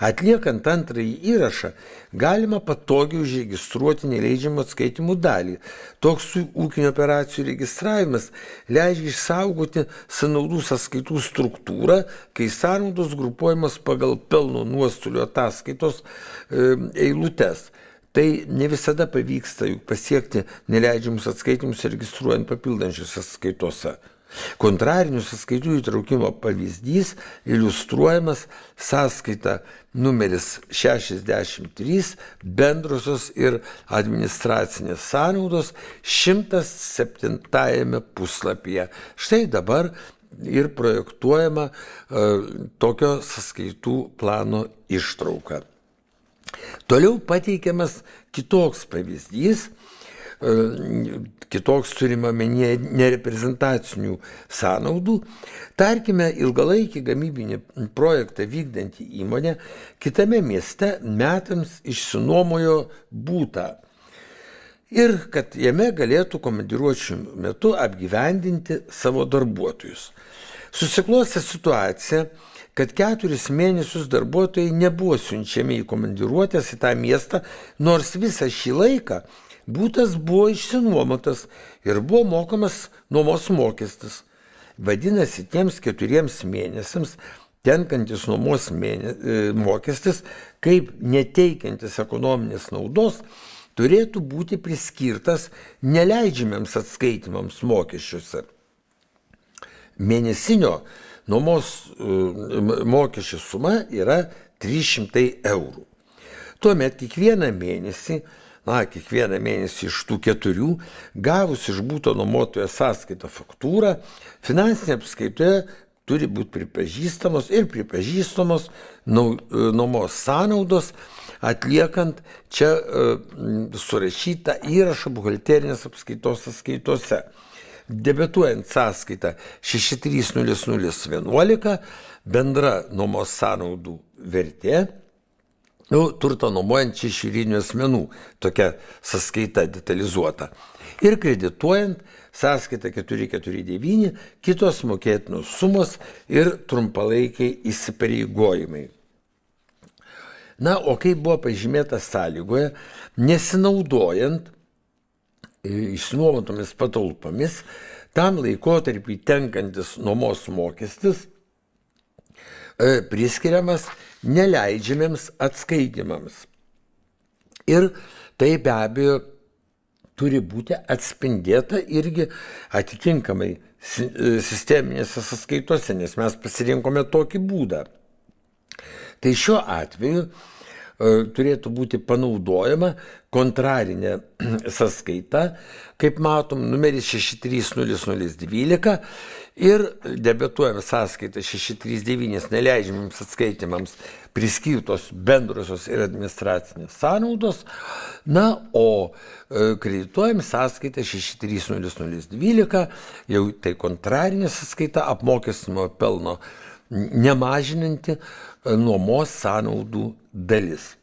Atliekant antrąjį įrašą, galima patogiai užregistruoti neleidžiamų atskaitimų dalį. Toks ūkinio operacijų registravimas leidžia išsaugoti sąnaudų sąskaitų struktūrą, kai sąnaudos grupuojamos pagal pelno nuostolių ataskaitos eilutes. Tai ne visada pavyksta juk pasiekti neleidžiamus atskaitimus registruojant papildančiose sąskaitose. Kontrarinių sąskaitų įtraukimo pavyzdys iliustruojamas sąskaita numeris 63 bendrosios ir administracinės sąnaudos 107 puslapyje. Štai dabar ir projektuojama tokio sąskaitų plano ištrauka. Toliau pateikiamas kitoks pavyzdys, kitoks turima omenyje nereprezentacinių sąnaudų. Tarkime, ilgalaikį gamybinį projektą vykdantį įmonę kitame mieste metams išsinuomojo būtą ir kad jame galėtų komandiruočių metu apgyvendinti savo darbuotojus. Susiklostė situacija, kad 4 mėnesius darbuotojai nebuvo siunčiami į komandiruotės į tą miestą, nors visą šį laiką būtas buvo išsinuomotas ir buvo mokamas nuomos mokestis. Vadinasi, tiems 4 mėnesiams tenkantis nuomos mokestis, kaip neteikiantis ekonominės naudos, turėtų būti priskirtas neleidžiamiems atskaitimams mokesčiuose. Mėnesinio nuomos mokesčio suma yra 300 eurų. Tuomet kiekvieną mėnesį iš tų 4 gavus iš būto nuomotojo sąskaitą faktūrą, finansinė apskaitoje turi būti pripažįstamos nuomos sąnaudos, atliekant čia surašytą įrašą buhalterinės apskaitos sąskaitose. Debetuojant sąskaitą 630011 bendra nuomos sąnaudų vertė, turto nuomojant šeširinių asmenų, tokia sąskaita detalizuota. Ir kredituojant sąskaitą 449, kitos mokėtinos sumos ir trumpalaikiai įsipareigojimai. Na, o kaip buvo pažymėta sąlygoje, nesinaudojant išnuomotomis patalpomis, tam laikotarpiui tenkantis nuomos mokestis priskiriamas neleidžiamiems atskaitimams. Ir tai be abejo turi būti atspindėta irgi atitinkamai sisteminėse sąskaitose, nes mes pasirinkome tokį būdą. Tai šiuo atveju turėtų būti panaudojama kontrarinė sąskaita, kaip matom, numeris 630012 ir debetuojama sąskaita 639 neleidžiamiems atskaitimams priskirtos bendrosios ir administracinės sąnaudos, na, o kredituojama sąskaita 63012, jau tai kontrarinė sąskaita apmokestinamo pelno nemažinanti nuomos sąnaudų dalis.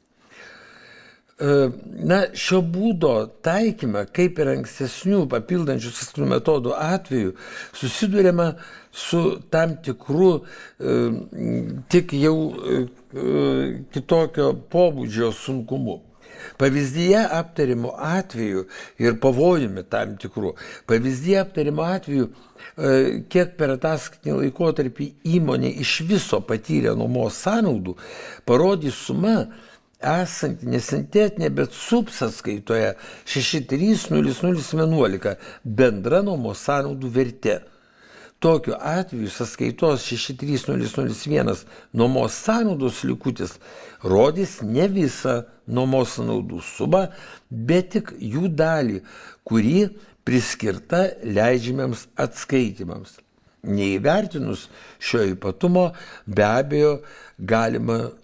Na, šio būdo taikymą, kaip ir ankstesnių papildančių sąskaitų metodų atveju, susiduriama su tam tikru tik jau kitokio pobūdžio sunkumu. Pavyzdyje aptarimo atveju ir pavojumi tam tikrų, pavyzdyje aptarimo atveju, kiek per ataskaitinį laikotarpį įmonė iš viso patyrė nuomos sąnaudų, parodys suma esanti nesintetinė, bet subsąskaitoje 630011 bendra nuomos sąnaudų vertė. Tokiu atveju sąskaitos 63001 nuomos sąnaudos likutis rodys ne visą nuomos sąnaudų sumą, bet tik jų dalį, kuri priskirta leidžiamiems atskaitimams. Neįvertinus šio ypatumo, be abejo, galima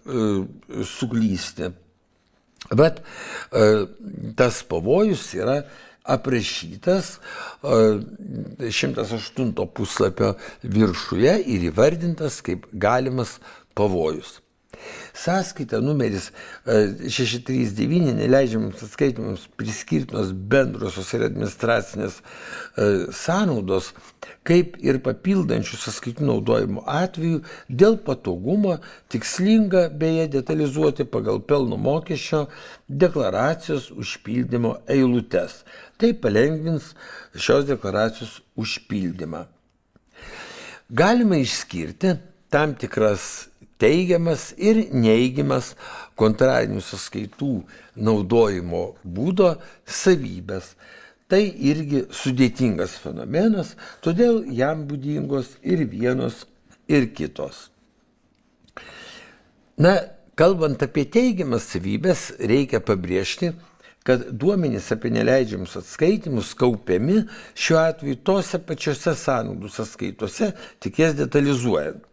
suklysti. Bet tas pavojus yra aprašytas 108 puslapio viršuje ir įvardintas kaip galimas pavojus. Sąskaita numeris 639 neleidžiamams atskaitimams priskirtinos bendrosios ir administracinės sąnaudos, kaip ir papildančių sąskaitų naudojimo atveju, dėl patogumo tikslinga beje detalizuoti pagal pelno mokesčio deklaracijos užpildymo eilutes. Tai palengvins šios deklaracijos užpildymą. Galima išskirti tam tikras teigiamas ir neigiamas kontrarinių sąskaitų naudojimo būdo savybės. Tai irgi sudėtingas fenomenas, todėl jam būdingos ir vienos, ir kitos. Na, kalbant apie teigiamas savybės, reikia pabrėžti, kad duomenys apie neleidžiamus atskaitimus kaupiami šiuo atveju tose pačiose sąnaudų sąskaitose, tik jas detalizuojant.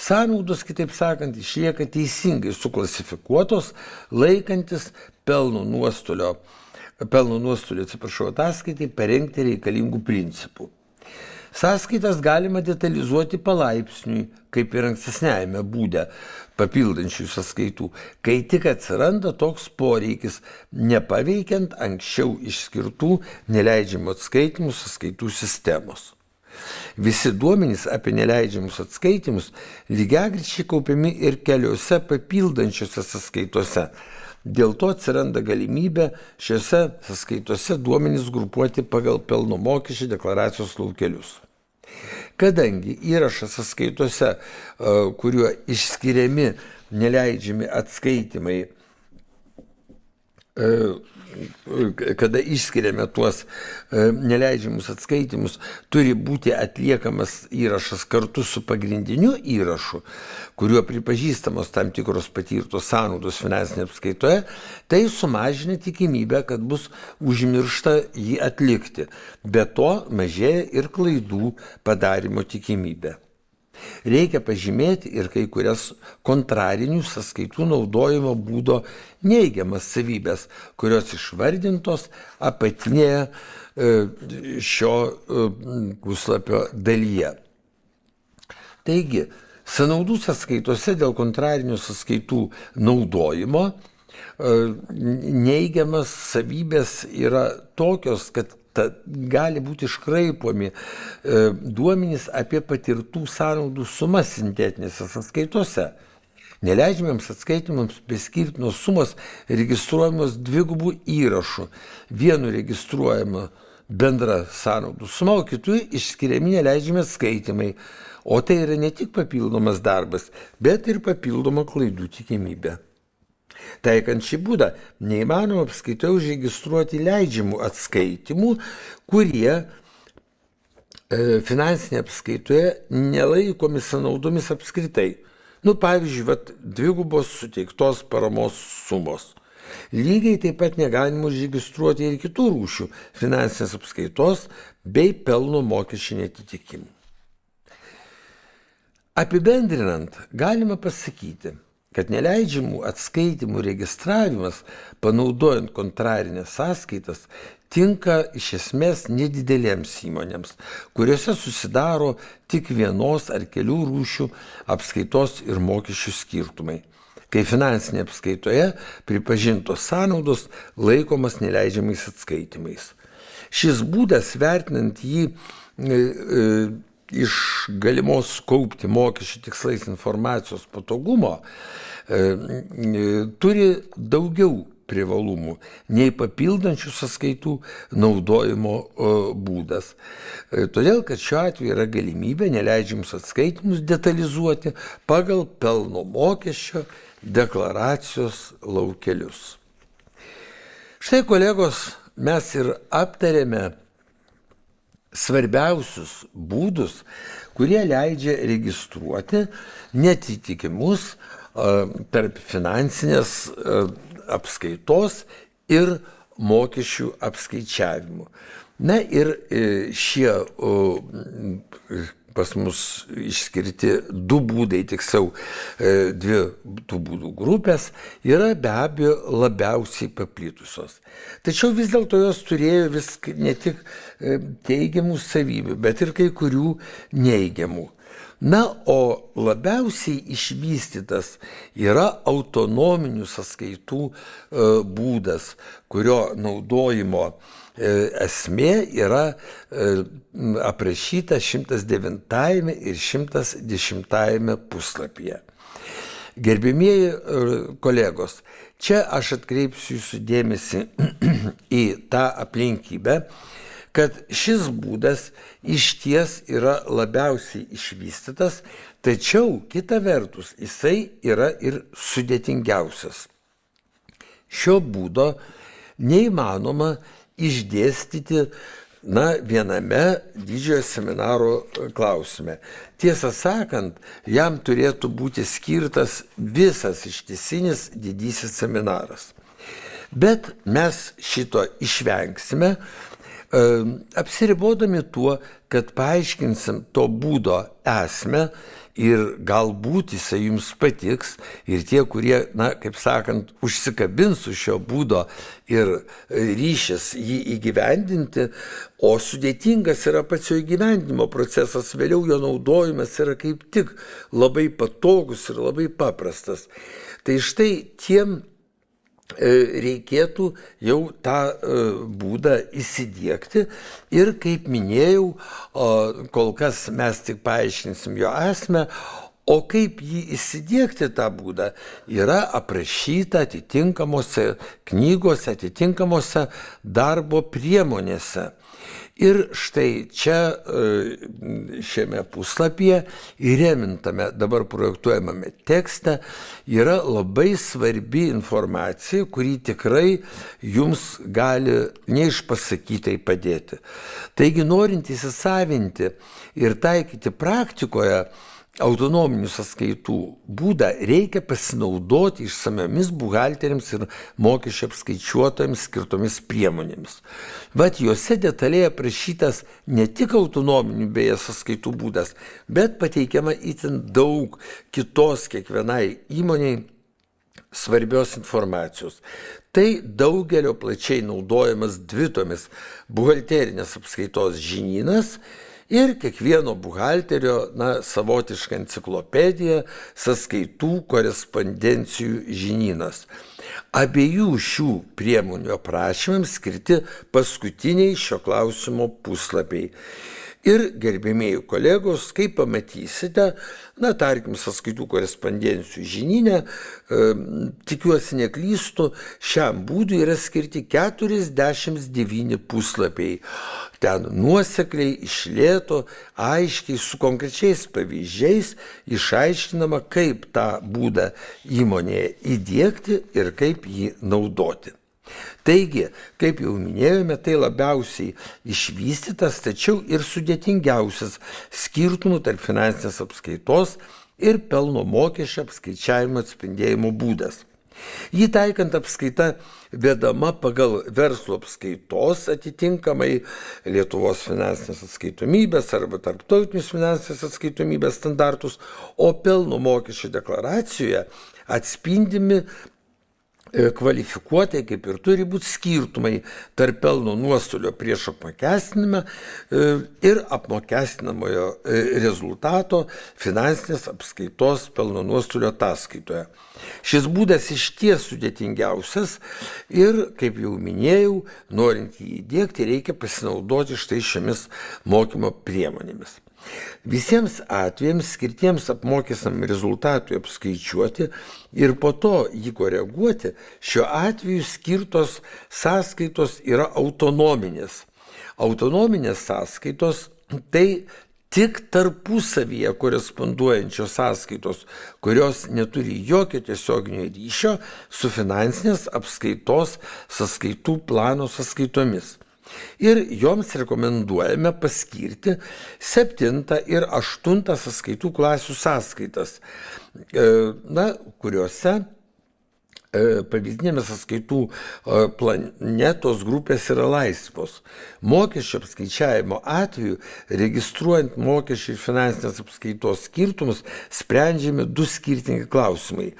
Sąnaudos, kitaip sakant, išlieka teisingai suklasifikuotos, laikantis pelno nuostolio ataskaitai parengti reikalingų principų. Sąskaitas galima detalizuoti palaipsniui, kaip ir ankstesniajame būde papildančių sąskaitų, kai tik atsiranda toks poreikis, nepaveikiant anksčiau išskirtų neleidžiamų atskaitimų sąskaitų sistemos. Visi duomenys apie neleidžiamus atskaitimus lygiagrečiai kaupiami ir keliose papildančiose sąskaitose. Dėl to atsiranda galimybė šiose sąskaitose duomenys grupuoti pagal pelno mokesčio deklaracijos laukelius. Kadangi įrašas sąskaitose, kuriuo išskiriami neleidžiami atskaitimai, kada išskiriame tuos neleidžiamus atskaitimus, turi būti atliekamas įrašas kartu su pagrindiniu įrašu, kuriuo pripažįstamos tam tikros patirtos sąnaudos finansinėje apskaitoje, tai sumažina tikimybę, kad bus užmiršta jį atlikti. Be to mažėja ir klaidų padarimo tikimybė. Reikia pažymėti ir kai kurias kontrarinių sąskaitų naudojimo būdo neigiamas savybės, kurios išvardintos apatinėje šio puslapio dalyje. Taigi, sąnaudų sąskaitose dėl kontrarinių sąskaitų naudojimo neigiamas savybės yra tokios, kad gali būti iškraipomi duomenys apie patirtų sąnaudų sumas sintetinėse sąskaitose. Neleidžiamiems atskaitimams beskirtinos sumos registruojamos dvigubų įrašų. Vienu registruojama bendra sąnaudų suma, o kitu išskiriami neleidžiami atskaitimai. O tai yra ne tik papildomas darbas, bet ir papildoma klaidų tikimybė. Taikant šį būdą, neįmanoma apskaitoje užregistruoti leidžiamų atskaitimų, kurie finansinėje apskaitoje nelaikomi sąnaudomis apskritai. Pavyzdžiui, dvigubos suteiktos paramos sumos. Lygiai taip pat negalima užregistruoti ir kitų rūšių finansinės apskaitos bei pelno mokesčių neatitikimų. Apibendrinant, galima pasakyti, kad neleidžiamų atskaitimų registravimas, panaudojant kontrarinės sąskaitas, tinka iš esmės nedidelėms įmonėms, kuriuose susidaro tik vienos ar kelių rūšių apskaitos ir mokesčių skirtumai, kai finansinėje apskaitoje pripažintos sąnaudos laikomas neleidžiamais atskaitimais. Šis būdas, vertinant jį iš galimos kaupti mokesčių tikslais informacijos patogumo, turi daugiau privalumų nei papildančių sąskaitų naudojimo būdas. Todėl, kad šiuo atveju yra galimybė neleidžiamus atskaitimus detalizuoti pagal pelno mokesčio deklaracijos laukelius. Štai, kolegos, mes ir aptarėme svarbiausius būdus, kurie leidžia registruoti neatitikimus tarp finansinės apskaitos ir mokesčių apskaičiavimų. Na ir šie pas mus išskirti du būdai, tiksliau dvi tų būdų grupės, yra be abejo labiausiai paplitusios. Tačiau vis dėlto jos turėjo ne tik teigiamų savybių, bet ir kai kurių neigiamų. Na, o labiausiai išvystytas yra autonominių sąskaitų būdas, kurio naudojimo esmė yra aprašyta 109 ir 110 puslapyje. Gerbimieji kolegos, čia aš atkreipsiu jūsų dėmesį į tą aplinkybę, kad šis būdas išties yra labiausiai išvystytas, tačiau kita vertus jisai yra ir sudėtingiausias. Šio būdo neįmanoma išdėstyti viename didžiojo seminaro klausime. Tiesą sakant, jam turėtų būti skirtas visas ištisinis didysis seminaras. Bet mes šito išvengsime, apsiribodami tuo, kad paaiškinsim to būdo esmę ir galbūt jisai jums patiks ir tie, kurie, kaip sakant, užsikabins su šio būdo ir ryšis jį įgyvendinti, o sudėtingas yra pats jo įgyvendinimo procesas, vėliau jo naudojimas yra kaip tik labai patogus ir labai paprastas. Tai štai tiem reikėtų jau tą būdą įsidiegti ir, kaip minėjau, kol kas mes tik paaiškinsim jo esmę, o kaip jį įsidiegti tą būdą yra aprašyta atitinkamose knygose, atitinkamose darbo priemonėse. Ir štai čia šiame puslapyje įrėmintame dabar projektuojamame tekste yra labai svarbi informacija, kuri tikrai jums gali neišpasakytai padėti. Taigi, norint įsisavinti ir taikyti praktikoje autonominių sąskaitų būdą reikia pasinaudoti išsamiomis buhalteriams ir mokesčių apskaičiuotojams skirtomis priemonėmis. Vat juose detaliai aprašytas ne tik autonominių beje sąskaitų būdas, bet pateikiama itin daug kitos kiekvienai įmoniai svarbios informacijos. Tai daugelio plačiai naudojamas dvitomis buhalterinės apskaitos žinynas ir kiekvieno buhalterio savotiška enciklopedija sąskaitų korespondencijų žinynas. Abiejų šių priemonių aprašymams skirti paskutiniai šio klausimo puslapiai. Ir gerbėmėjų kolegos, kaip pamatysite, tarkim, sąskaitų korespondencijų žinyne, tikiuosi neklystu, šiam būdui yra skirti 49 puslapiai. Ten nuosekliai, iš lėto, aiškiai, su konkrečiais pavyzdžiais išaiškinama, kaip tą būdą įmonėje įdiegti ir kaip jį naudoti. Taigi, kaip jau minėjome, tai labiausiai išvystytas, tačiau ir sudėtingiausias skirtumų tarp finansinės apskaitos ir pelno mokesčio apskaičiavimo atspindėjimo būdas. Jį taikant apskaita vedama pagal verslo apskaitos atitinkamai Lietuvos finansinės atskaitomybės arba tarptautinius finansinės atskaitomybės standartus, o pelno mokesčio deklaracijoje atspindimi kvalifikuotai, kaip ir turi būti skirtumai tarp pelno nuostolio prieš apmokestinimą ir apmokestinamojo rezultato finansinės apskaitos pelno nuostolio ataskaitoje. Šis būdas išties sudėtingiausias ir, kaip jau minėjau, norint jį įdiegti, reikia pasinaudoti štai šiomis mokymo priemonėmis. Visiems atvejams skirtiems apmokestinamam rezultatui apskaičiuoti ir po to jį koreguoti, šiuo atveju skirtos sąskaitos yra autonominės. Autonominės sąskaitos tai tik tarpusavyje koresponduojančios sąskaitos, kurios neturi jokio tiesioginio ryšio su finansinės apskaitos sąskaitų plano sąskaitomis. Ir joms rekomenduojame paskirti 7 ir 8 sąskaitų klasių sąskaitas, kuriuose pavyzdinėmis sąskaitų planetos grupės yra laisvos. Mokesčio apskaičiavimo atveju, registruojant mokesčių ir finansinės apskaitos skirtumus, sprendžiami 2 skirtingi klausimai.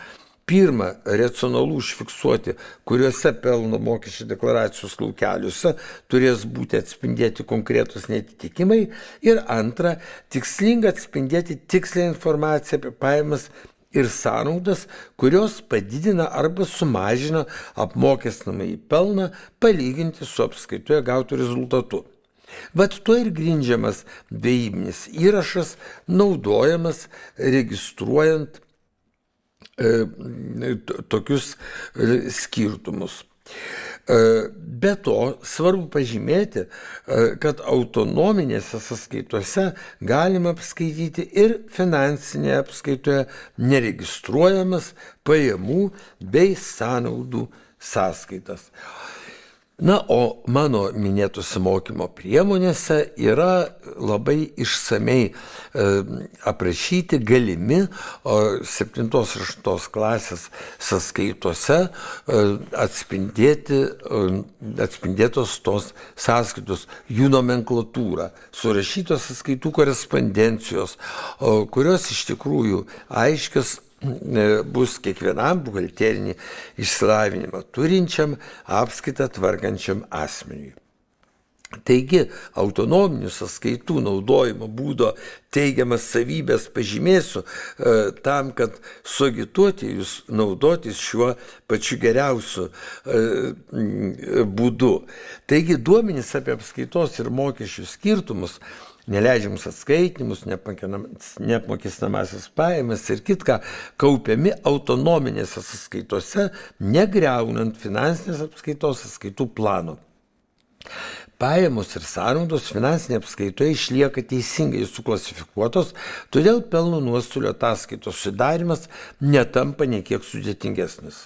Pirma, racionalu užfiksuoti, kuriuose pelno mokesčio deklaracijos laukeliuose turės būti atspindėti konkretus neatitikimai. Ir antra, tikslinga atspindėti tikslę informaciją apie pajamas ir sąnaudas, kurios padidina arba sumažina apmokestinamąjį pelną palyginti su apskaitoje gautu rezultatu. Vat tuo ir grindžiamas dvejybinis įrašas, naudojamas registruojant tokius skirtumus. Be to, svarbu pažymėti, kad autonominėse sąskaitose galima apskaityti ir finansinėje apskaitoje neregistruojamas pajamų bei sąnaudų sąskaitas. O mano minėtose mokymo priemonėse yra labai išsamei aprašyti galimi 7-8 klasės sąskaitose atspindėtos tos sąskaitos, jų nomenklatūra, surašytos sąskaitų korespondencijos, kurios iš tikrųjų aiškios bus kiekvienam buhalterinį išsilavinimą turinčiam, apskaitą tvarkančiam asmeniui. Taigi, autonominių sąskaitų naudojimo būdo teigiamas savybės pažymėsiu tam, kad suagituoti jūs naudotis šiuo pačiu geriausiu būdu. Taigi, duomenys apie apskaitos ir mokesčių skirtumus, neleidžiamus atskaitimus, neapmokestinamąsias pajamas ir kitką kaupiami autonominėse sąskaitose, negriaunant finansinės apskaitos sąskaitų plano. Pajamos ir sąnaudos finansinėje apskaitoje išlieka teisingai suklasifikuotos, todėl pelno nuostolio ataskaitos sudarymas netampa nekiek sudėtingesnis.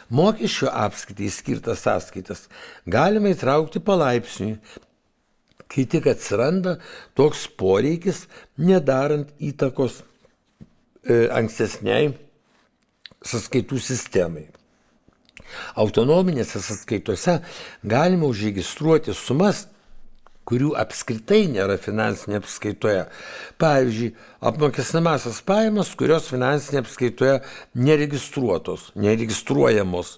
Mokesčių apskaitai skirtas sąskaitas galima įtraukti palaipsniui, kai tik atsiranda toks poreikis, nedarant įtakos ankstesniai sąskaitų sistemai. Autonominėse sąskaitose galima užregistruoti sumas, kurių apskritai nėra finansinėje apskaitoje. Pavyzdžiui, apmokestinamąsias pajamas, kurios finansinėje apskaitoje neregistruojamos,